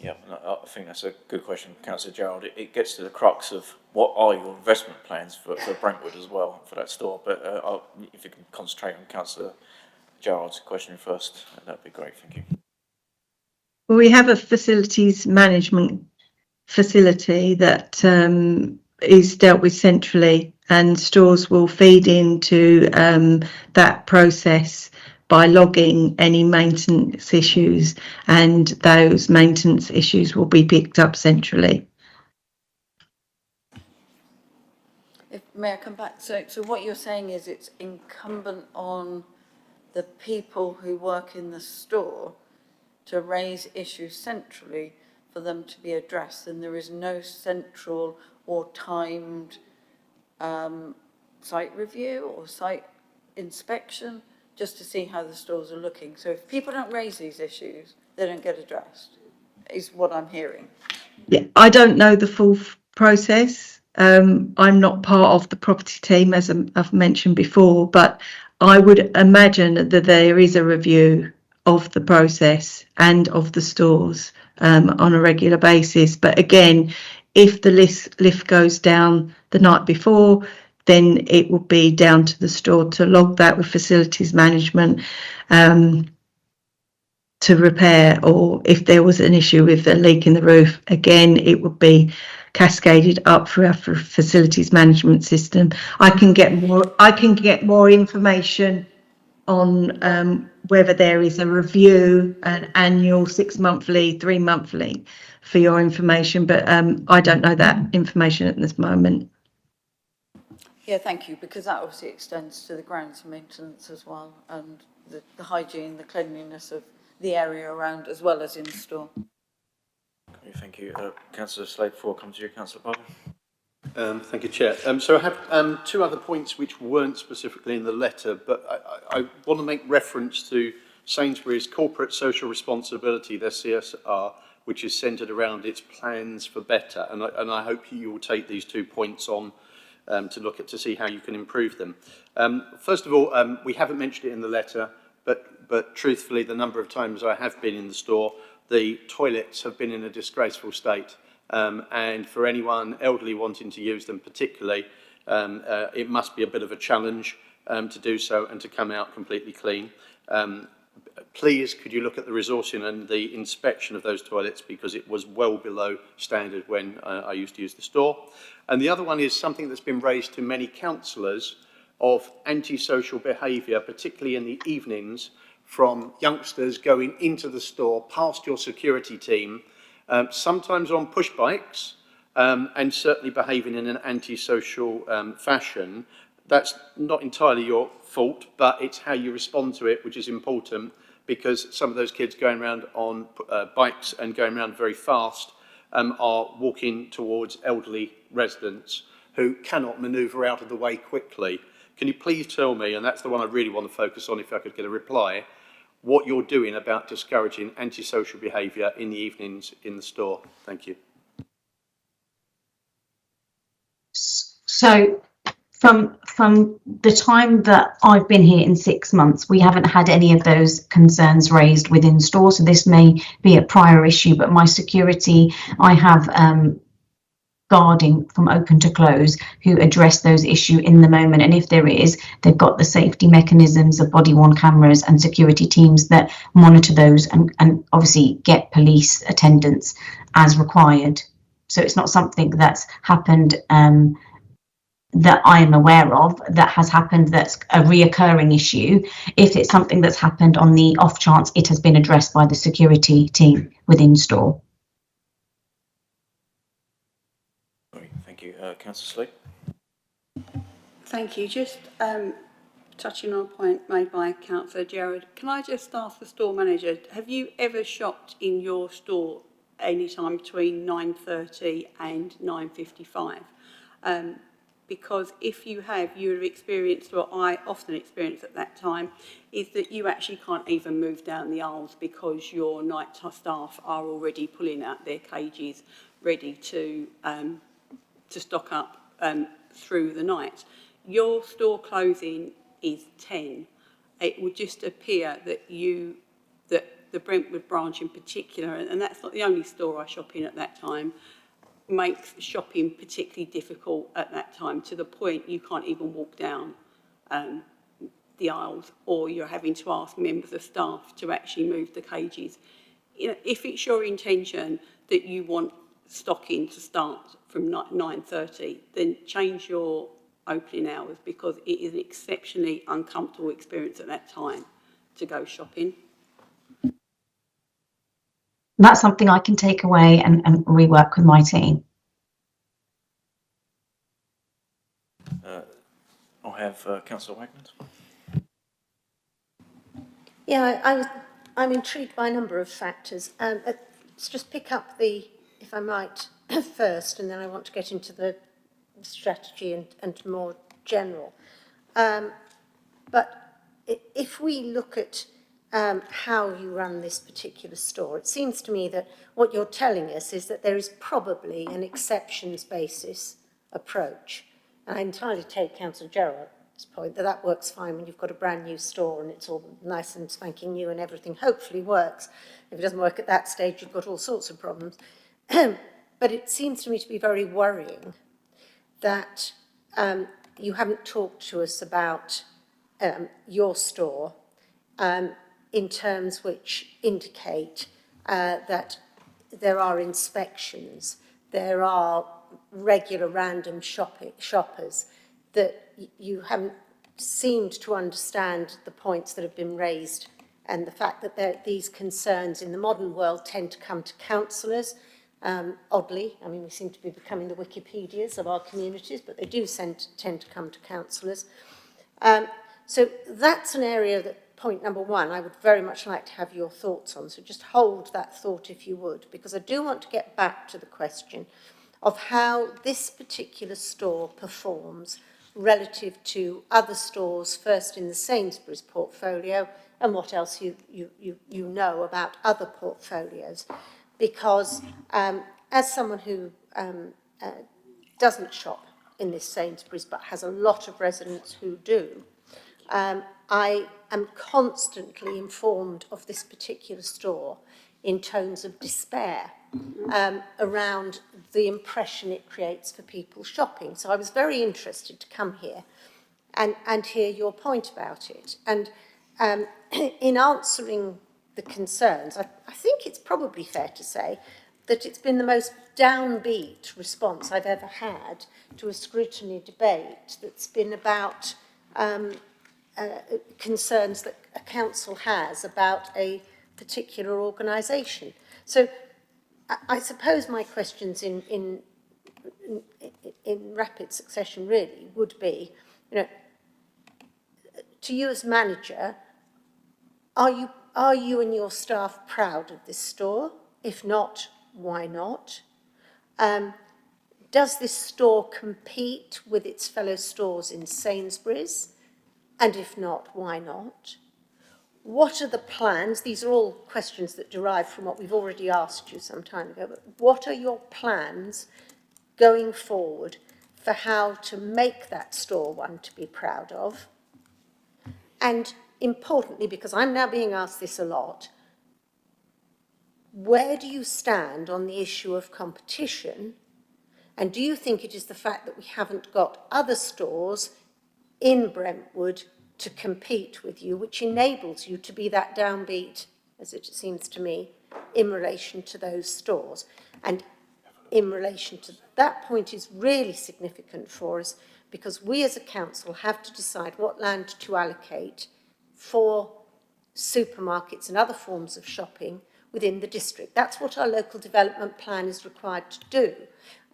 Yeah, I think that's a good question, Councillor Gerald. It gets to the crux of what are your investment plans for Brentwood as well, for that store. But if you can concentrate on Councillor Gerald's question first, that'd be great. Thank you. Well, we have a facilities management facility that is dealt with centrally, and stores will feed into that process by logging any maintenance issues, and those maintenance issues will be picked up centrally. May I come back? So what you're saying is it's incumbent on the people who work in the store to raise issues centrally for them to be addressed, and there is no central or timed site review or site inspection just to see how the stores are looking. So if people don't raise these issues, they don't get addressed, is what I'm hearing. Yeah, I don't know the full process. I'm not part of the property team, as I've mentioned before, but I would imagine that there is a review of the process and of the stores on a regular basis. But again, if the lift goes down the night before, then it will be down to the store to log that with facilities management to repair, or if there was an issue with a leak in the roof, again, it would be cascaded up through our facilities management system. I can get more information on whether there is a review, an annual, 6 monthly, 3 monthly, for your information, but I don't know that information at this moment. Yeah, thank you, because that obviously extends to the grounds maintenance as well, and the hygiene, the cleanliness of the area around, as well as in store. Okay, thank you. Councillor Slade, before I come to you, Councillor Barber. Thank you, Chair. So I have two other points which weren't specifically in the letter, but I want to make reference to Sainsbury's corporate social responsibility, their CSR, which is centred around its plans for better. And I hope you will take these 2 points on to look at to see how you can improve them. First of all, we haven't mentioned it in the letter, but truthfully, the number of times I have been in the store, the toilets have been in a disgraceful state. And for anyone elderly wanting to use them particularly, it must be a bit of a challenge to do so and to come out completely clean. Please, could you look at the resourcing and the inspection of those toilets, because it was well below standard when I used to use the store. And the other one is something that's been raised to many councillors of antisocial behaviour, particularly in the evenings, from youngsters going into the store past your security team, sometimes on push bikes, and certainly behaving in an antisocial fashion. That's not entirely your fault, but it's how you respond to it, which is important, because some of those kids going around on bikes and going around very fast are walking towards elderly residents who cannot manoeuvre out of the way quickly. Can you please tell me, and that's the one I really want to focus on if I could get a reply, what you're doing about discouraging antisocial behaviour in the evenings in the store? Thank you. So from the time that I've been here in 6 months, we haven't had any of those concerns raised within store. So this may be a prior issue, but my security, I have guarding from open to close who address those issues in the moment, and if there is, they've got the safety mechanisms of body worn cameras and security teams that monitor those and obviously get police attendance as required. So it's not something that's happened that I am aware of that has happened that's a reoccurring issue. If it's something that's happened on the off chance, it has been addressed by the security team within store. Thank you. Councillor Sleep. Thank you. Just touching on a point made by Councillor Gerard, can I just ask the store manager, have you ever shopped in your store any time between 9:30 and 9:55? Because if you have, you have experienced what I often experience at that time, is that you actually can't even move down the aisles because your night staff are already pulling out their cages ready to stock up through the night. Your store closing is 10. It would just appear that the Brentwood branch in particular, and that's not the only store I shop in at that time, makes shopping particularly difficult at that time, to the point you can't even walk down the aisles, or you're having to ask members of staff to actually move the cages. You know, if it's your intention that you want stocking to start from 9:30, then change your opening hours, because it is an exceptionally uncomfortable experience at that time to go shopping. That's something I can take away and rework with my team. I have Councillor Wagner. Yeah, I'm intrigued by a number of factors. Let's just pick up if I might, first, and then I want to get into the strategy and more general. But if we look at how you run this particular store, it seems to me that what you're telling us is that there is probably an exceptions basis approach. And I entirely take Councillor Gerard's point that works fine when you've got a brand new store and it's all nice and spanking new and everything hopefully works. If it doesn't work at that stage, you've got all sorts of problems. But it seems to me to be very worrying that you haven't talked to us about your store in terms which indicate that there are inspections, there are regular random shoppers, that you haven't seemed to understand the points that have been raised, and the fact that these concerns in the modern world tend to come to councillors. Oddly, I mean, we seem to be becoming the Wikipedias of our communities, but they do tend to come to councillors. So that's an area that, point number one, I would very much like to have your thoughts on. So just hold that thought if you would, because I do want to get back to the question of how this particular store performs relative to other stores, first in the Sainsbury's portfolio, and what else you know about other portfolios. Because as someone who doesn't shop in this Sainsbury's but has a lot of residents who do, I am constantly informed of this particular store in tones of despair around the impression it creates for people shopping. So I was very interested to come here and hear your point about it. And in answering the concerns, I think it's probably fair to say that it's been the most downbeat response I've ever had to a scrutiny debate that's been about concerns that a council has about a particular organisation. So I suppose my questions in rapid succession really would be, you know, to you as manager, are you and your staff proud of this store? If not, why not? Does this store compete with its fellow stores in Sainsbury's? And if not, why not? What are the plans? These are all questions that derive from what we've already asked you some time ago, but what are your plans going forward for how to make that store one to be proud of? And importantly, because I'm now being asked this a lot, where do you stand on the issue of competition? And do you think it is the fact that we haven't got other stores in Brentwood to compete with you, which enables you to be that downbeat, as it seems to me, in relation to those stores? And in relation to that point is really significant for us, because we as a council have to decide what land to allocate for supermarkets and other forms of shopping within the district. That's what our local development plan is required to do.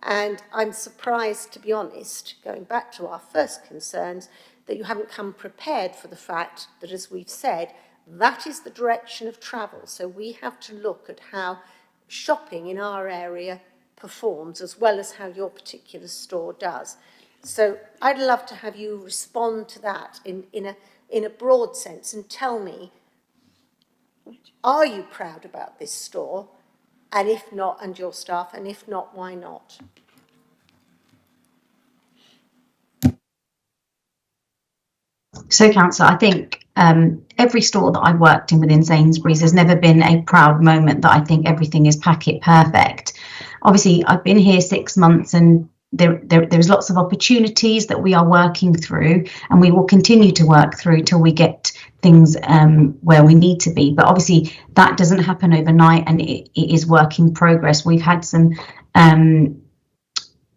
And I'm surprised, to be honest, going back to our first concerns, that you haven't come prepared for the fact that, as we've said, that is the direction of travel. So we have to look at how shopping in our area performs, as well as how your particular store does. So I'd love to have you respond to that in a broad sense and tell me, are you proud about this store? And if not, and your staff, and if not, why not? So, Councillor, I think every store that I've worked in within Sainsbury's has never been a proud moment that I think everything is packet perfect. Obviously, I've been here 6 months and there's lots of opportunities that we are working through, and we will continue to work through till we get things where we need to be. But obviously, that doesn't happen overnight, and it is work in progress. We've had some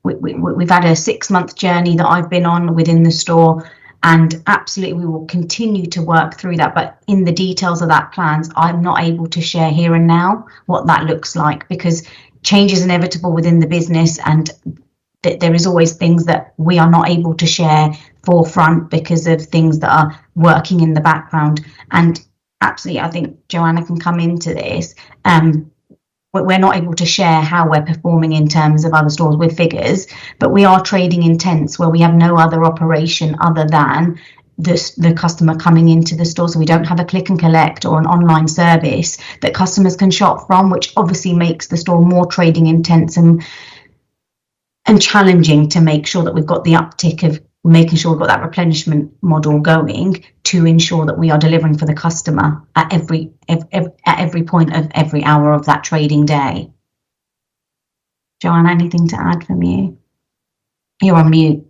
we've had a 6-month journey that I've been on within the store, and absolutely we will continue to work through that. But in the details of that plans, I'm not able to share here and now what that looks like, because change is inevitable within the business, and there is always things that we are not able to share forefront because of things that are working in the background. And absolutely, I think Joanna can come into this. We're not able to share how we're performing in terms of other stores with figures, but we are trading intense where we have no other operation other than the customer coming into the store. So we don't have a click and collect or an online service that customers can shop from, which obviously makes the store more trading intense and challenging to make sure that we've got the uptick of making sure we've got that replenishment model going to ensure that we are delivering for the customer at every point of every hour of that trading day. Joanna, anything to add from you? You're on mute.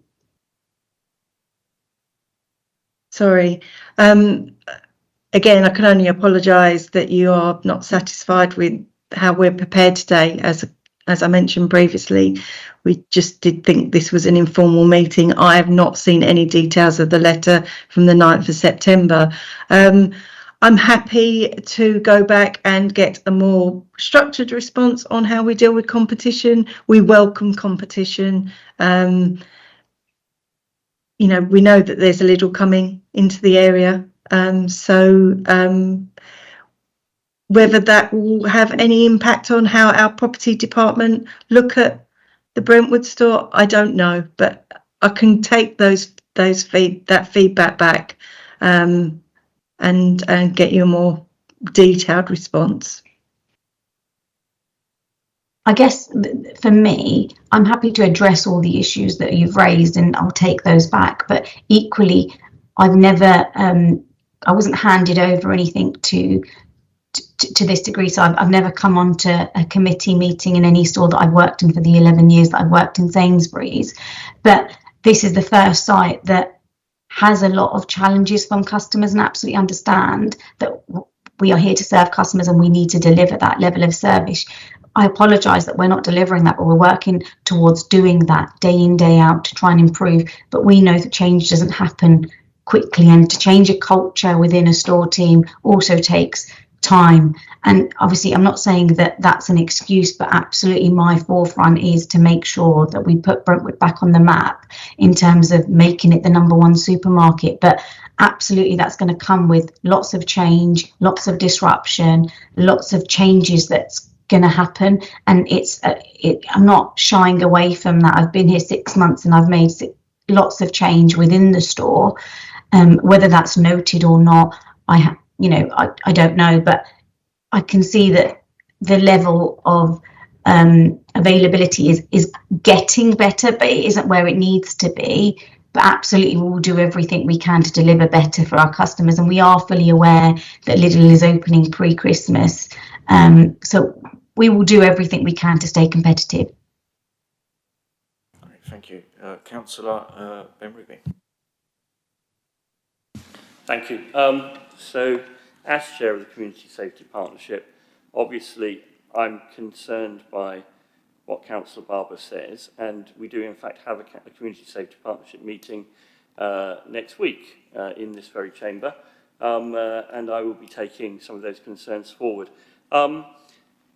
Sorry. Again, I can only apologise that you are not satisfied with how we're prepared today. As I mentioned previously, we just did think this was an informal meeting. I have not seen any details of the letter from the 9th of September. I'm happy to go back and get a more structured response on how we deal with competition. We welcome competition. You know, we know that there's a little coming into the area. Whether that will have any impact on how our property department look at the Brentwood store, I don't know, but I can take that feedback back, and get you a more detailed response. I guess for me, I'm happy to address all the issues that you've raised and I'll take those back. But equally, I've never, I wasn't handed over anything to this degree. So I've never come onto a committee meeting in any store that I've worked in for the 11 years that I've worked in Sainsbury's. But this is the first site that has a lot of challenges from customers, and absolutely understand that we are here to serve customers and we need to deliver that level of service. I apologise that we're not delivering that, but we're working towards doing that day in, day out to try and improve. But we know that change doesn't happen quickly, and to change a culture within a store team also takes time. And obviously, I'm not saying that that's an excuse, but absolutely my forefront is to make sure that we put Brentwood back on the map in terms of making it the #1 supermarket. But absolutely, that's going to come with lots of change, lots of disruption, lots of changes that's going to happen. And I'm not shying away from that. I've been here 6 months and I've made lots of change within the store. Whether that's noted or not, I don't know, but I can see that the level of availability is getting better, but it isn't where it needs to be. But absolutely, we'll do everything we can to deliver better for our customers. And we are fully aware that Lidl is opening pre-Christmas. So we will do everything we can to stay competitive. Great, thank you. Councillor Ben Ruby. Thank you. So, as chair of the Community Safety Partnership, obviously I'm concerned by what Councillor Barber says, and we do in fact have a Community Safety Partnership meeting next week in this very chamber, and I will be taking some of those concerns forward.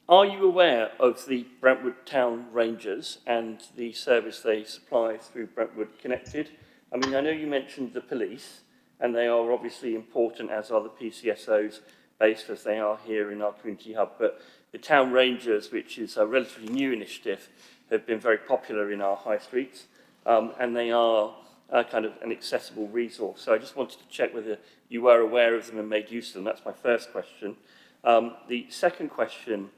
Are you aware of the Brentwood Town Rangers and the service they supply through Brentwood Connected? I mean, I know you mentioned the police, and they are obviously important, as are the PCSOs, based as they are here in our community hub. But the Town Rangers, which is a relatively new initiative, have been very popular in our high streets, and they are kind of an accessible resource. So I just wanted to check whether you were aware of them and made use of them. That's my first question. The second question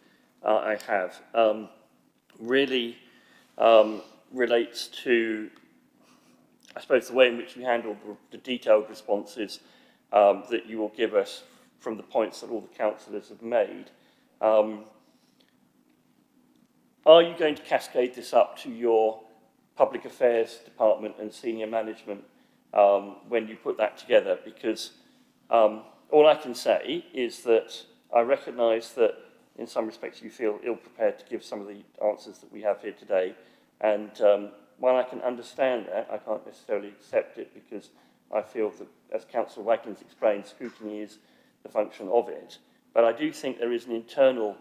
I have really relates to, I suppose, the way in which we handle the detailed responses that you will give us from the points that all the councillors have made. Are you going to cascade this up to your Public Affairs Department and senior management when you put that together? Because all I can say is that I recognise that in some respects you feel ill-prepared to give some of the answers that we have here today. And while I can understand that, I can't necessarily accept it, because I feel that, as Councillor Wagner's explained, scrutiny is the function of it. But I do think there is an internal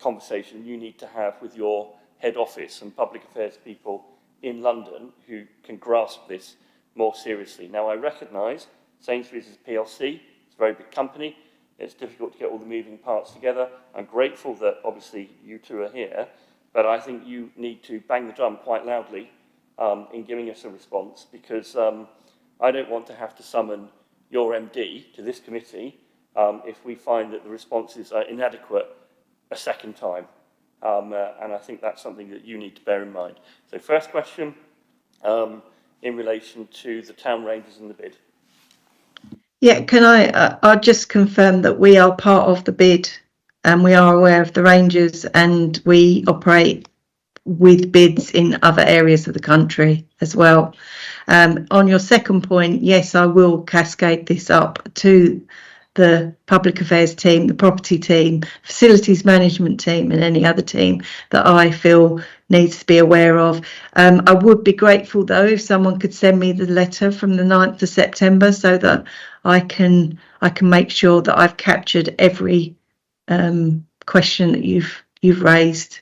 conversation you need to have with your head office and public affairs people in London who can grasp this more seriously. Now, I recognise Sainsbury's is a PLC, it's a very big company, it's difficult to get all the moving parts together. I'm grateful that obviously you two are here, but I think you need to bang the drum quite loudly in giving us a response, because I don't want to have to summon your MD to this committee if we find that the responses are inadequate a second time. And I think that's something that you need to bear in mind. So first question, in relation to the Town Rangers and the bid. Yeah, I'll just confirm that we are part of the bid and we are aware of the Rangers, and we operate with bids in other areas of the country as well. On your second point, yes, I will cascade this up to the public affairs team, the property team, facilities management team, and any other team that I feel needs to be aware of. I would be grateful though if someone could send me the letter from the 9th of September so that I can make sure that I've captured every question that you've raised.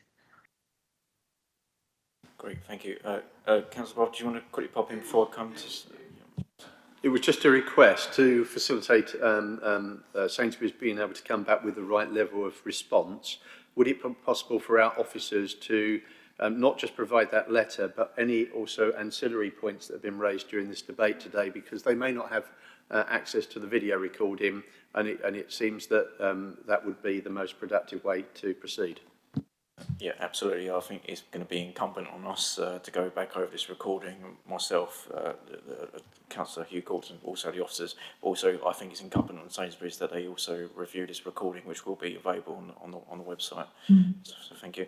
Great, thank you. Councillor Bob, do you want to quickly pop in before I come to... It was just a request to facilitate Sainsbury's being able to come back with the right level of response. Would it be possible for our officers to not just provide that letter, but any also ancillary points that have been raised during this debate today, because they may not have access to the video recording, and it seems that that would be the most productive way to proceed. Yeah, absolutely. I think it's going to be incumbent on us to go back over this recording. Myself, Councillor Hugh Coulson, also the officers. Also, I think it's incumbent on Sainsbury's that they also review this recording, which will be available on the website. So thank you.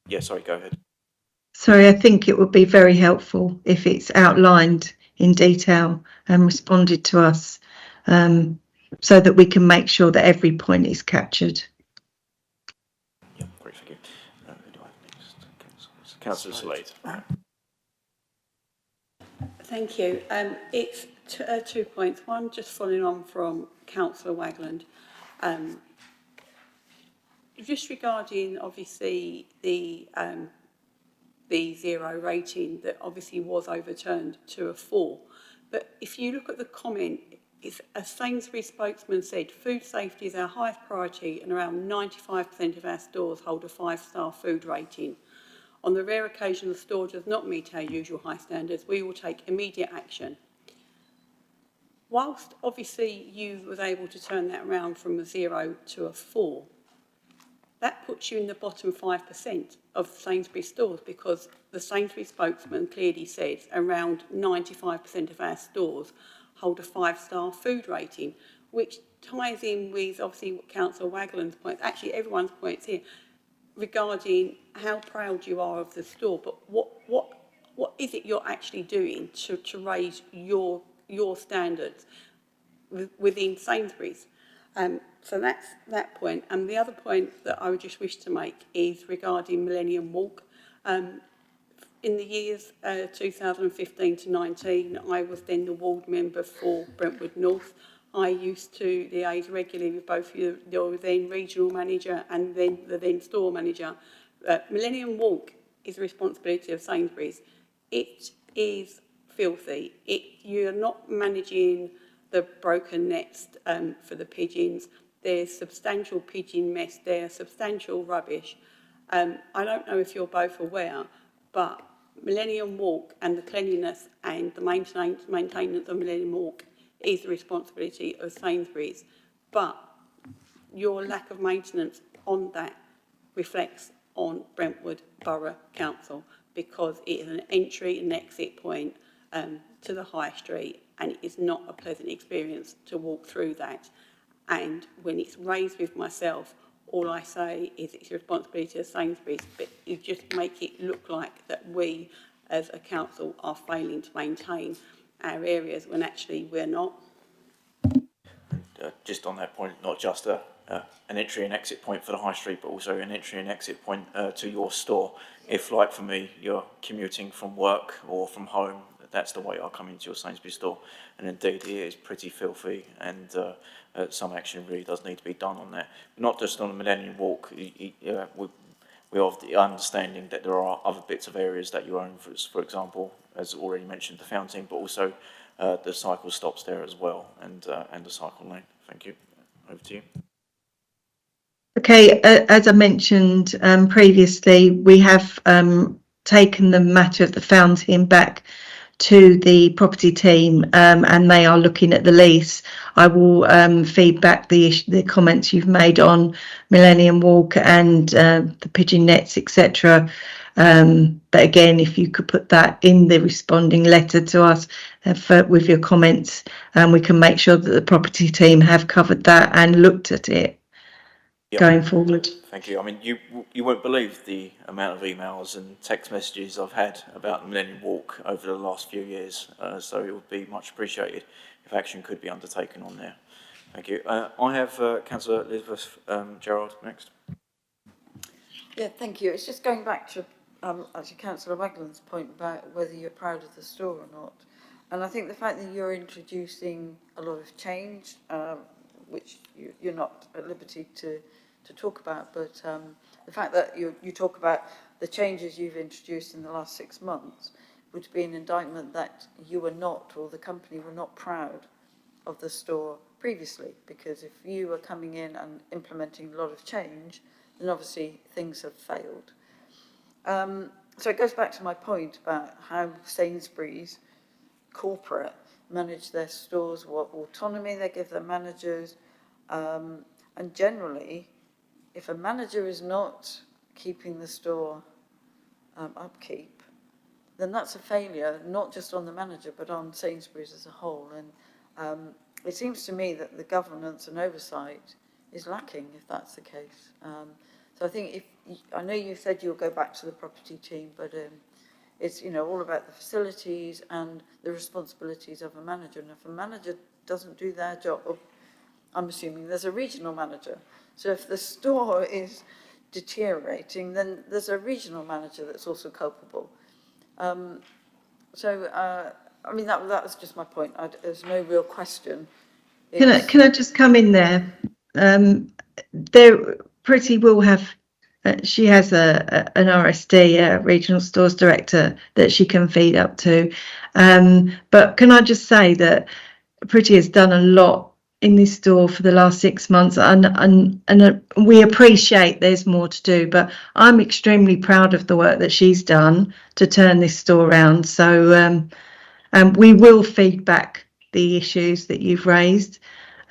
Yeah, sorry, go ahead. Sorry, I think it would be very helpful if it's outlined in detail and responded to us, so that we can make sure that every point is captured. Yeah, great, thank you. Who do I have next? Councillor Slade. Thank you. It's 2 points. One, just following on from Councillor Wagland. Just regarding, obviously, the 0 rating that obviously was overturned to a 4. But if you look at the comment, it's, as Sainsbury's spokesman said, food safety is our highest priority and around 95% of our stores hold a 5-star food rating. On the rare occasion the store does not meet our usual high standards, we will take immediate action. Whilst obviously you was able to turn that around from a 0 to a 4, that puts you in the bottom 5% of Sainsbury's stores, because the Sainsbury's spokesman clearly says around 95% of our stores hold a 5-star food rating, which ties in with obviously Councillor Wagland's point, actually everyone's points here, regarding how proud you are of the store, but what is it you're actually doing to raise your standards within Sainsbury's? So that's that point. And the other point that I would just wish to make is regarding Millennium Walk. In the years 2015 to 19, I was then the ward member for Brentwood North. I used to liaise regularly with both your then regional manager and then the then store manager. Millennium Walk is the responsibility of Sainsbury's. It is filthy. You're not managing the broken nets for the pigeons. There's substantial pigeon mess there, substantial rubbish. I don't know if you're both aware, but Millennium Walk and the cleanliness and the maintenance of Millennium Walk is the responsibility of Sainsbury's. But your lack of maintenance on that reflects on Brentwood Borough Council, because it is an entry and exit point to the high street, and it is not a pleasant experience to walk through that. And when it's raised with myself, all I say is it's a responsibility of Sainsbury's, but you just make it look like that we as a council are failing to maintain our areas when actually we're not. Just on that point, not just an entry and exit point for the high street, but also an entry and exit point to your store. If, like for me, you're commuting from work or from home, that's the way I come into your Sainsbury's store. And indeed, it is pretty filthy, and some action really does need to be done on that. Not just on the Millennium Walk. We have the understanding that there are other bits of areas that you own, for example, as already mentioned, the fountain, but also the cycle stops there as well, and the cycle lane. Thank you. Over to you. Okay, as I mentioned previously, we have taken the matter of the fountain back to the property team, and they are looking at the lease. I will feed back the comments you've made on Millennium Walk and the pigeon nets, etc. But again, if you could put that in the responding letter to us with your comments, we can make sure that the property team have covered that and looked at it. Yep. Going forward. Thank you. I mean, you won't believe the amount of emails and text messages I've had about the Millennium Walk over the last few years, so it would be much appreciated if action could be undertaken on there. Thank you. I have Councillor Elizabeth Gerard next. Yeah, thank you. It's just going back to actually Councillor Wagland's point about whether you're proud of the store or not. And I think the fact that you're introducing a lot of change, which you're not at liberty to talk about, but the fact that you talk about the changes you've introduced in the last 6 months would be an indictment that you were not, or the company were not, proud of the store previously, because if you were coming in and implementing a lot of change, then obviously things have failed. So it goes back to my point about how Sainsbury's corporate manage their stores, what autonomy they give their managers, and generally, if a manager is not keeping the store upkeep, then that's a failure, not just on the manager, but on Sainsbury's as a whole. And it seems to me that the governance and oversight is lacking, if that's the case. So I think I know you said you'll go back to the property team, but it's, all about the facilities and the responsibilities of a manager. And if a manager doesn't do their job, I'm assuming there's a regional manager. So if the store is deteriorating, then there's a regional manager that's also culpable. I mean, that was just my point. There's no real question. Can I just come in there? There, Pretty will have. She has an RSD, a regional stores director, that she can feed up to. But can I just say that Pretty has done a lot in this store for the last 6 months, and we appreciate there's more to do, but I'm extremely proud of the work that she's done to turn this store around. So we will feed back the issues that you've raised,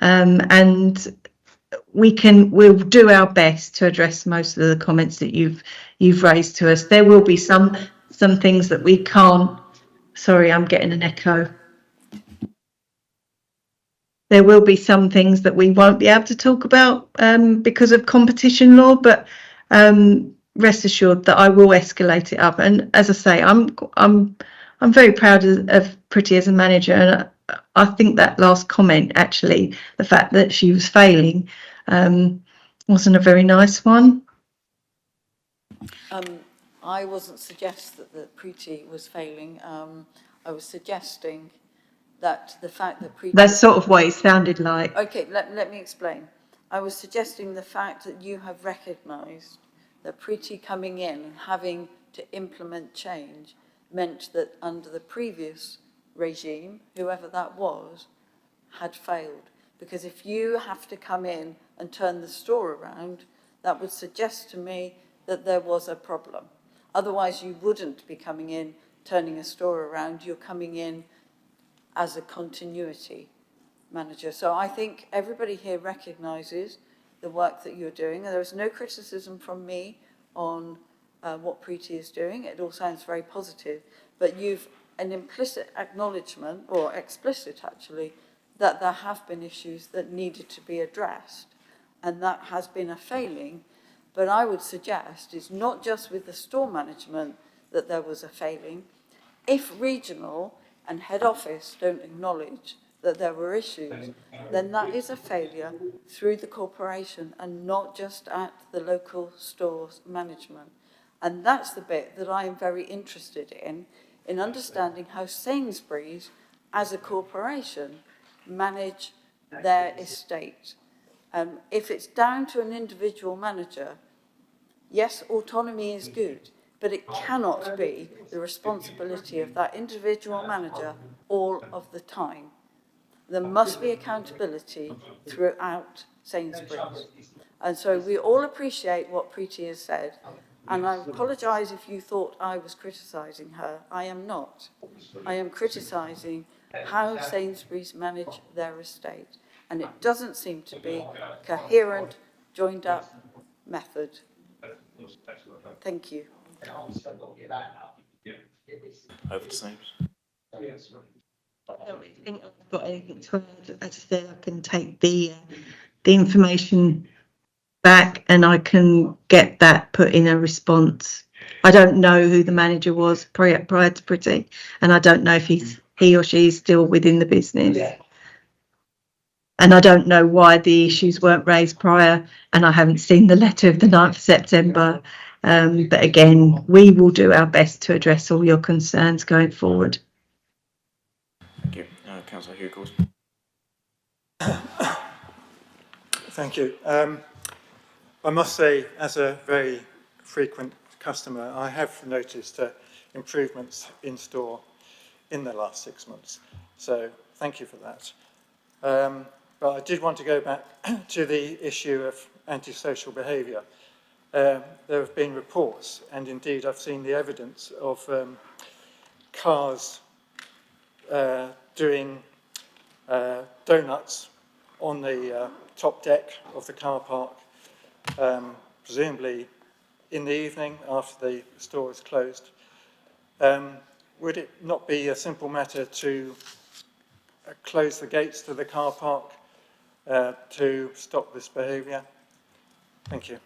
and we'll do our best to address most of the comments that you've raised to us. There will be some things that we can't. Sorry, I'm getting an echo. There will be some things that we won't be able to talk about because of competition law, but rest assured that I will escalate it up. And as I say, I'm very proud of Pretty as a manager, and I think that last comment, actually, the fact that she was failing, wasn't a very nice one. I wasn't suggesting that Preeti was failing. I was suggesting that the fact that Preeti... That's sort of what it sounded like. Okay, let me explain. I was suggesting the fact that you have recognised that Preeti coming in and having to implement change meant that under the previous regime, whoever that was, had failed. Because if you have to come in and turn the store around, that would suggest to me that there was a problem. Otherwise, you wouldn't be coming in, turning a store around. You're coming in as a continuity manager. So I think everybody here recognises the work that you're doing. And there is no criticism from me on what Preeti is doing. It all sounds very positive. But you've an implicit acknowledgement, or explicit actually, that there have been issues that needed to be addressed. And that has been a failing. But I would suggest it's not just with the store management that there was a failing. If regional and head office don't acknowledge that there were issues, then that is a failure through the corporation and not just at the local stores management. And that's the bit that I am very interested in understanding how Sainsbury's, as a corporation, manage their estate. If it's down to an individual manager, yes, autonomy is good, but it cannot be the responsibility of that individual manager all of the time. There must be accountability throughout Sainsbury's. And so we all appreciate what Preeti has said, and I apologise if you thought I was criticising her. I am not. I am criticising how Sainsbury's manage their estate, and it doesn't seem to be a coherent, joined-up method. Thank you. Over to James. I don't really think I've got anything to add. As I said, I can take the information back and I can get that put in a response. I don't know who the manager was prior to Pretty, and I don't know if he or she is still within the business. Yeah. And I don't know why the issues weren't raised prior, and I haven't seen the letter of the 9th of September. But again, we will do our best to address all your concerns going forward. Thank you. Councillor Hughes. Thank you. I must say, as a very frequent customer, I have noticed improvements in store in the last 6 months. So thank you for that. But I did want to go back to the issue of antisocial behaviour. there have been reports, and indeed I've seen the evidence of cars doing donuts on the top deck of the car park, presumably in the evening after the store is closed. Would it not be a simple matter to close the gates to the car park to stop this behaviour? Thank you.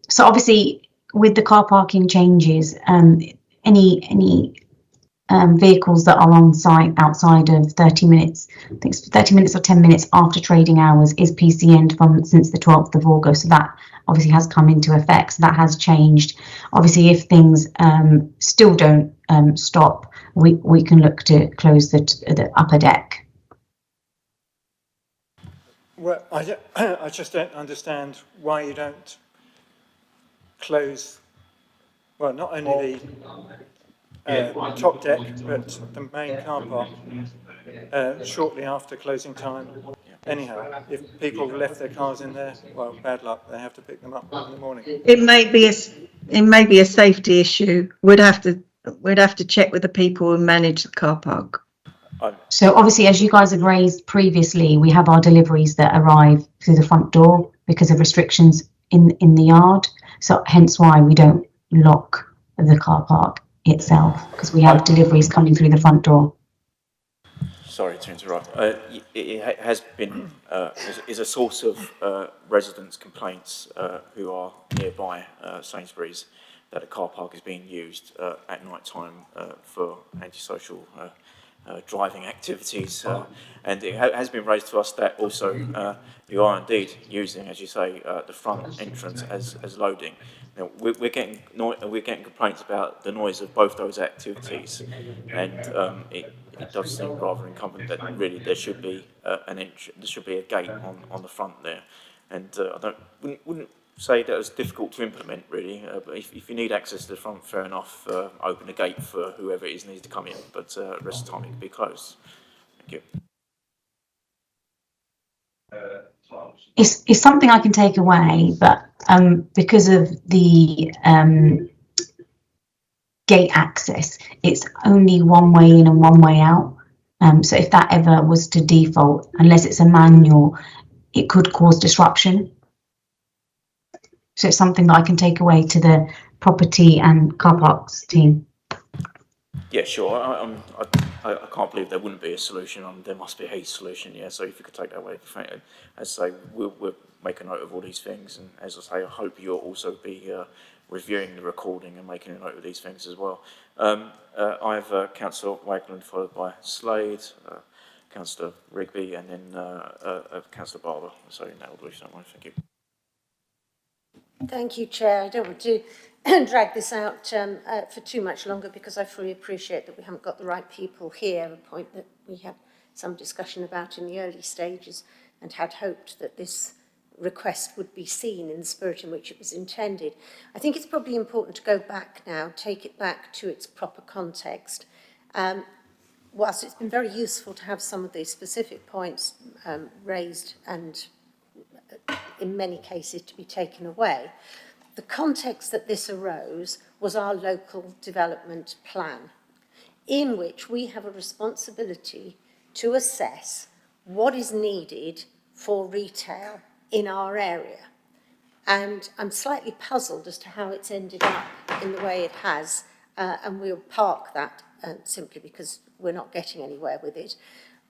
So obviously, with the car parking changes, any vehicles that are on site outside of 30 minutes, I think it's 30 minutes or 10 minutes after trading hours, is PCN'd since the 12th of August. So that obviously has come into effect. So that has changed. Obviously, if things still don't stop, we can look to close the upper deck. Well, I just don't understand why you don't close, well, not only the top deck, but the main car park shortly after closing time. Anyhow, if people left their cars in there, well, bad luck, they have to pick them up in the morning. It may be a safety issue. We'd have to check with the people who manage the car park. So obviously, as you guys have raised previously, we have our deliveries that arrive through the front door because of restrictions in the yard. So hence why we don't lock the car park itself, because we have deliveries coming through the front door. Sorry to interrupt. It has been is a source of residents' complaints who are nearby Sainsbury's that a car park is being used at night time for antisocial driving activities, and it has been raised to us that also you are indeed using, as you say, the front entrance as loading. Now, we're getting complaints about the noise of both those activities, and it does seem rather incumbent that really there should be there should be a gate on the front there, and I wouldn't say that was difficult to implement really, but if you need access to the front, fair enough, open a gate for whoever it is needs to come in, but the rest of the time it can be closed. Thank you. It's something I can take away, but because of the gate access, it's only one way in and one way out. So if that ever was to default, unless it's a manual, it could cause disruption. So it's something that I can take away to the property and car parks team. Yeah, sure. I can't believe there wouldn't be a solution. There must be a solution. Yeah. So if you could take that away, as I say, we'll make a note of all these things, and as I say, I hope you'll also be reviewing the recording and making a note of these things as well. I have Councillor Wagland followed by Slade, Councillor Rigby, and then Councillor Barber. So in that order, if you don't mind. Thank you. Thank you, Chair. I don't want to drag this out for too much longer because I fully appreciate that we haven't got the right people here, a point that we had some discussion about in the early stages and had hoped that this request would be seen in the spirit in which it was intended. I think it's probably important to go back now, take it back to its proper context. Whilst it's been very useful to have some of these specific points raised and in many cases to be taken away, the context that this arose was our local development plan, in which we have a responsibility to assess what is needed for retail in our area. And I'm slightly puzzled as to how it's ended up in the way it has, and we'll park that simply because we're not getting anywhere with it.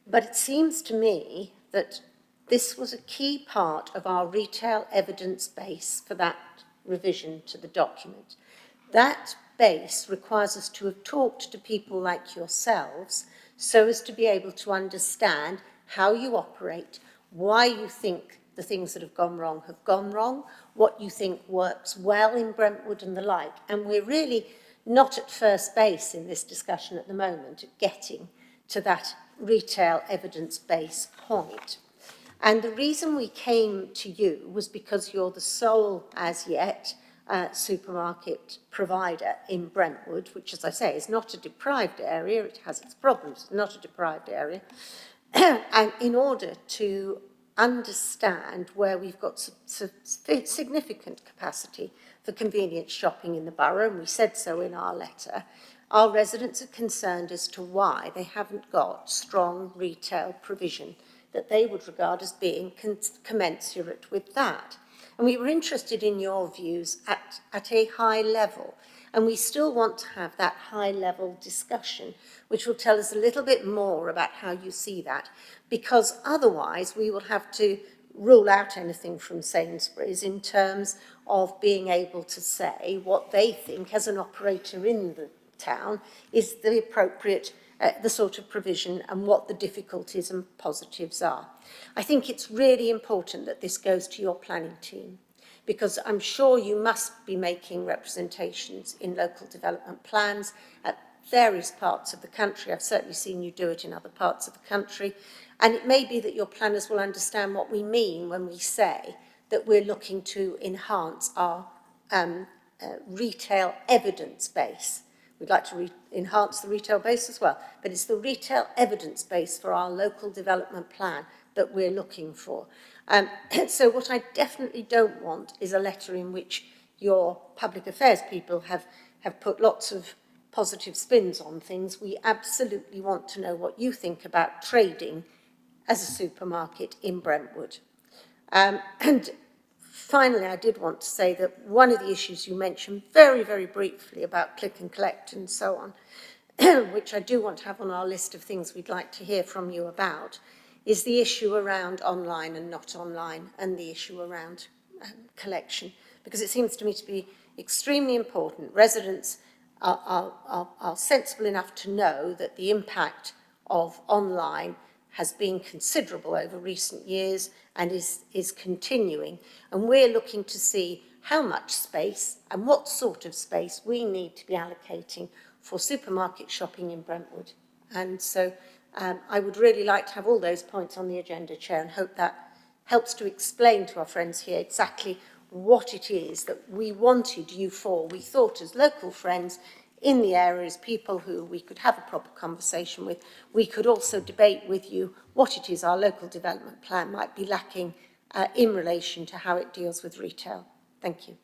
But it seems to me that this was a key part of our retail evidence base for that revision to the document. That base requires us to have talked to people like yourselves so as to be able to understand how you operate, why you think the things that have gone wrong, what you think works well in Brentwood and the like. And we're really not at first base in this discussion at the moment at getting to that retail evidence base point. And the reason we came to you was because you're the sole, as yet, supermarket provider in Brentwood, which, as I say, is not a deprived area. It has its problems, not a deprived area. And in order to understand where we've got significant capacity for convenience shopping in the borough, and we said so in our letter. Our residents are concerned as to why they haven't got strong retail provision that they would regard as being commensurate with that. And we were interested in your views at a high level. And we still want to have that high level discussion, which will tell us a little bit more about how you see that, because otherwise we will have to rule out anything from Sainsbury's in terms of being able to say what they think as an operator in the town is the appropriate, the sort of provision and what the difficulties and positives are. I think it's really important that this goes to your planning team, because I'm sure you must be making representations in local development plans at various parts of the country. I've certainly seen you do it in other parts of the country. And it may be that your planners will understand what we mean when we say that we're looking to enhance our retail evidence base. We'd like to enhance the retail base as well, but it's the retail evidence base for our local development plan that we're looking for. So what I definitely don't want is a letter in which your public affairs people have put lots of positive spins on things. We absolutely want to know what you think about trading as a supermarket in Brentwood. And finally, I did want to say that one of the issues you mentioned very, very briefly about click and collect and so on, which I do want to have on our list of things we'd like to hear from you about, is the issue around online and not online, and the issue around collection, because it seems to me to be extremely important. Residents are sensible enough to know that the impact of online has been considerable over recent years and is continuing. And we're looking to see how much space and what sort of space we need to be allocating for supermarket shopping in Brentwood. And so I would really like to have all those points on the agenda, Chair, and hope that helps to explain to our friends here exactly what it is that we wanted you for. We thought as local friends in the areas, people who we could have a proper conversation with, we could also debate with you what it is our local development plan might be lacking in relation to how it deals with retail. Thank you.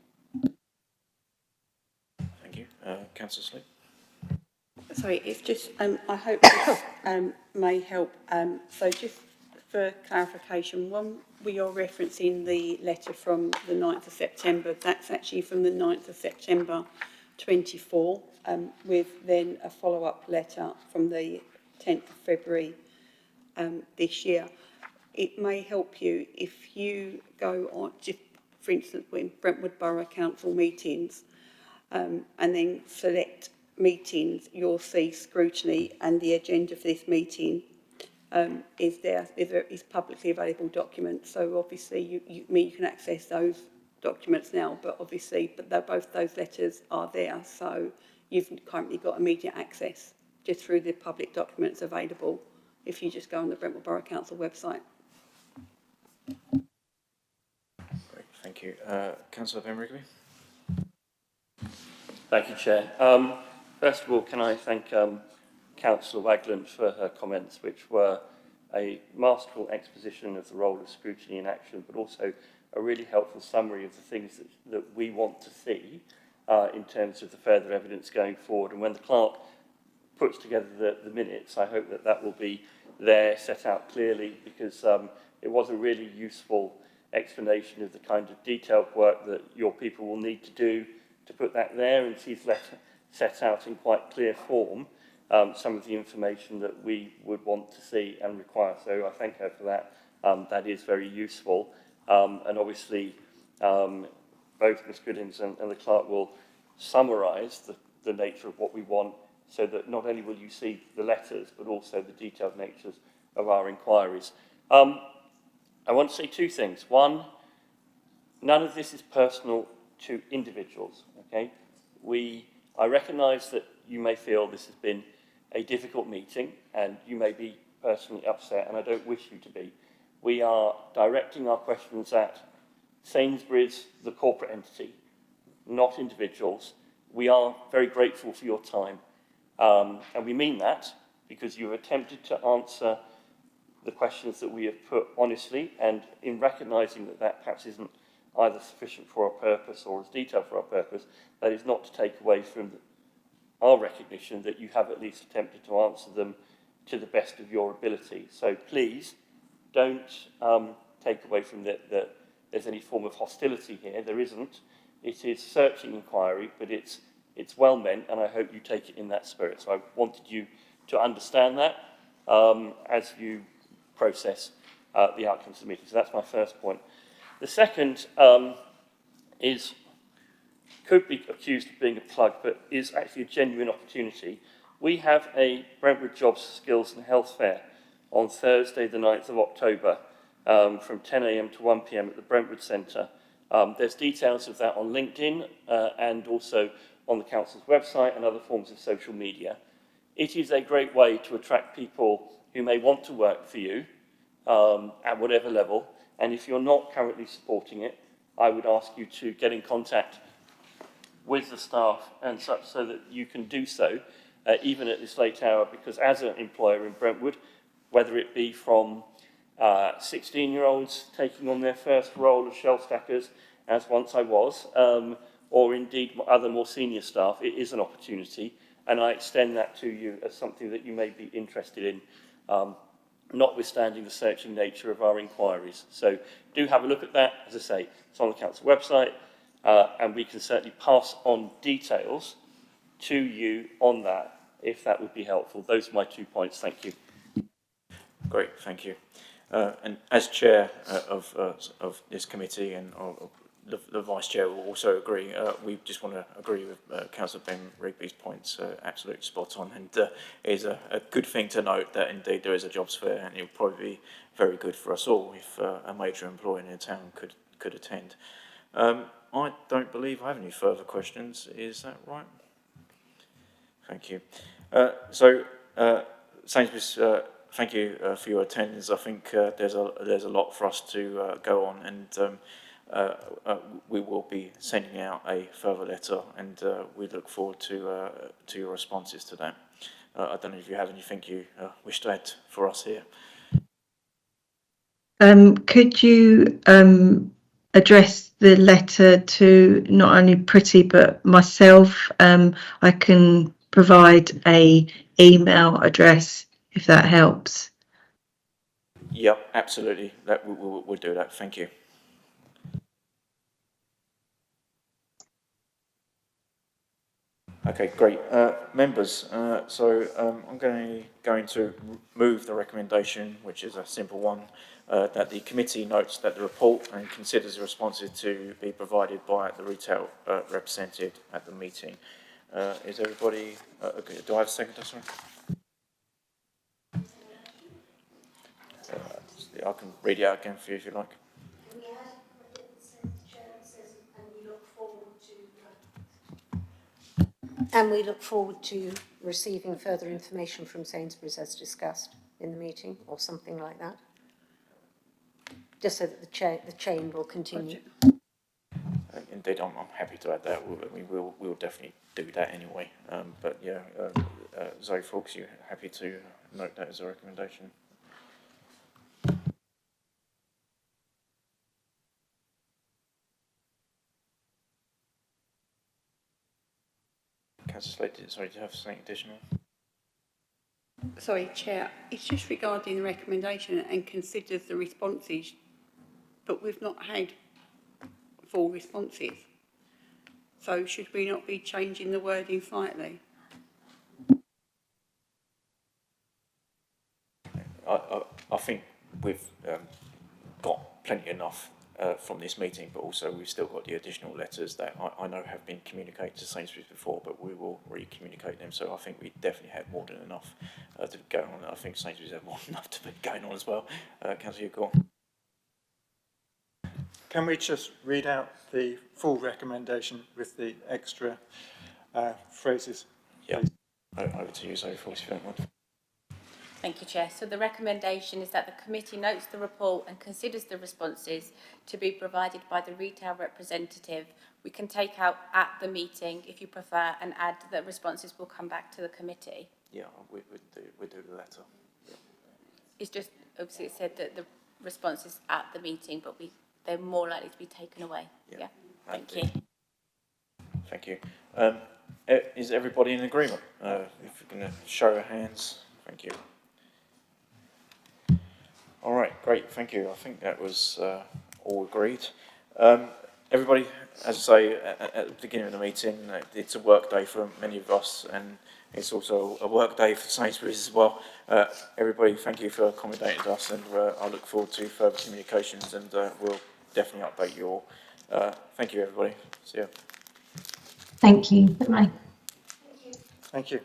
Thank you. Councillor Sleep. Sorry, it's just, I hope this may help. So just for clarification, when we are referencing the letter from the 9th of September, that's actually from the 9th of September 24, with then a follow-up letter from the 10th of February this year. It may help you if you go on, just, for instance, when Brentwood Borough Council meetings, and then select meetings, you'll see scrutiny, and the agenda for this meeting is publicly available document. So obviously you can access those documents now, but obviously, both those letters are there, so you've currently got immediate access just through the public documents available if you just go on the Brentwood Borough Council website. Great, thank you. Councillor Ben Wrigley. Thank you, Chair. First of all, can I thank Councillor Wagland for her comments, which were a masterful exposition of the role of scrutiny in action, but also a really helpful summary of the things that we want to see in terms of the further evidence going forward. And when the clerk puts together the minutes, I hope that will be there, set out clearly, because it was a really useful explanation of the kind of detailed work that your people will need to do to put that there, and she's set out in quite clear form some of the information that we would want to see and require. So I thank her for that. That is very useful. And obviously, both Ms Goodings and the clerk will summarise the nature of what we want, so that not only will you see the letters, but also the detailed natures of our inquiries. I want to say two things. One, none of this is personal to individuals, okay? I recognise that you may feel this has been a difficult meeting, and you may be personally upset, and I don't wish you to be. We are directing our questions at Sainsbury's, the corporate entity, not individuals. We are very grateful for your time, and we mean that, because you've attempted to answer the questions that we have put honestly, and in recognising that that perhaps isn't either sufficient for our purpose or as detailed for our purpose, that is not to take away from our recognition that you have at least attempted to answer them to the best of your ability. So please don't take away from that there's any form of hostility here. There isn't. It is searching inquiry, but it's well meant, and I hope you take it in that spirit. So I wanted you to understand that as you process the outcomes of the meeting. So that's my first point. The second could be accused of being a plug, but is actually a genuine opportunity. We have a Brentwood Jobs, Skills and Health Fair on Thursday, the 9th of October, from 10 a.m. to 1 p.m. at the Brentwood Centre. There's details of that on LinkedIn and also on the council's website and other forms of social media. It is a great way to attract people who may want to work for you at whatever level, and if you're not currently supporting it, I would ask you to get in contact with the staff and such so that you can do so even at this late hour, because as an employer in Brentwood, whether it be from 16-year-olds taking on their first role as shelf stackers, as once I was, or indeed other more senior staff, it is an opportunity, and I extend that to you as something that you may be interested in, notwithstanding the searching nature of our inquiries. So do have a look at that. As I say, it's on the council website, and we can certainly pass on details to you on that, if that would be helpful. Those are my 2 points. Thank you. Great, thank you. And as chair of this committee, and the vice chair will also agree, we just want to agree with Councillor Ben Rigby's points, absolutely spot on, and it is a good thing to note that indeed there is a jobs fair, and it would probably be very good for us all if a major employer in the town could attend. I don't believe I have any further questions. Is that right? Thank you. Sainsbury's, thank you for your attendance. I think there's a lot for us to go on, and we will be sending out a further letter, and we look forward to your responses to that. I don't know if you have anything you wish to add for us here. Could you address the letter to not only Pretty but myself? I can provide a email address if that helps. Yep, absolutely. That we'll do that. Thank you. Okay, great. Members, I'm going to move the recommendation, which is a simple one, that the committee notes that the report and considers the responses to be provided by the retail representative at the meeting. Is everybody, okay, do I have a second? Sorry. I can read it out again for you if you like. And we look forward to receiving further information from Sainsbury's as discussed in the meeting, or something like that. Just so that the chain will continue. Indeed, I'm happy to add that. We'll definitely do that anyway. But yeah, Zoe Fawkes, you happy to note that as a recommendation? Councillor Slade, sorry, do you have something additional? Sorry, Chair, it's just regarding the recommendation and considers the responses, but we've not had full responses. So should we not be changing the wording slightly? I think we've got plenty enough from this meeting, but also we've still got the additional letters that I know have been communicated to Sainsbury's before, but we will re-communicate them. So I think we definitely have more than enough to go on. I think Sainsbury's have more than enough to be going on as well. Councillor, go on. Can we just read out the full recommendation with the extra phrases? Yeah. Over to you, Zoe, if you don't mind. Thank you, Chair. So the recommendation is that the committee notes the report and considers the responses to be provided by the retail representative. We can take out at the meeting if you prefer, and add that responses will come back to the committee. Yeah, we'll do the letter. Yeah. it's just, obviously it said that the response is at the meeting, but they're more likely to be taken away. Yeah. Thank you. Thank you. Is everybody in agreement? If you're going to show of hands, thank you. All right, great, thank you. I think that was all agreed. Everybody, as I say at the beginning of the meeting, it's a work day for many of us, and it's also a work day for Sainsbury's as well. Everybody, thank you for accommodating us, and I look forward to further communications, and we'll definitely update you all. Thank you, everybody. See you. Thank you. Bye. Thank you.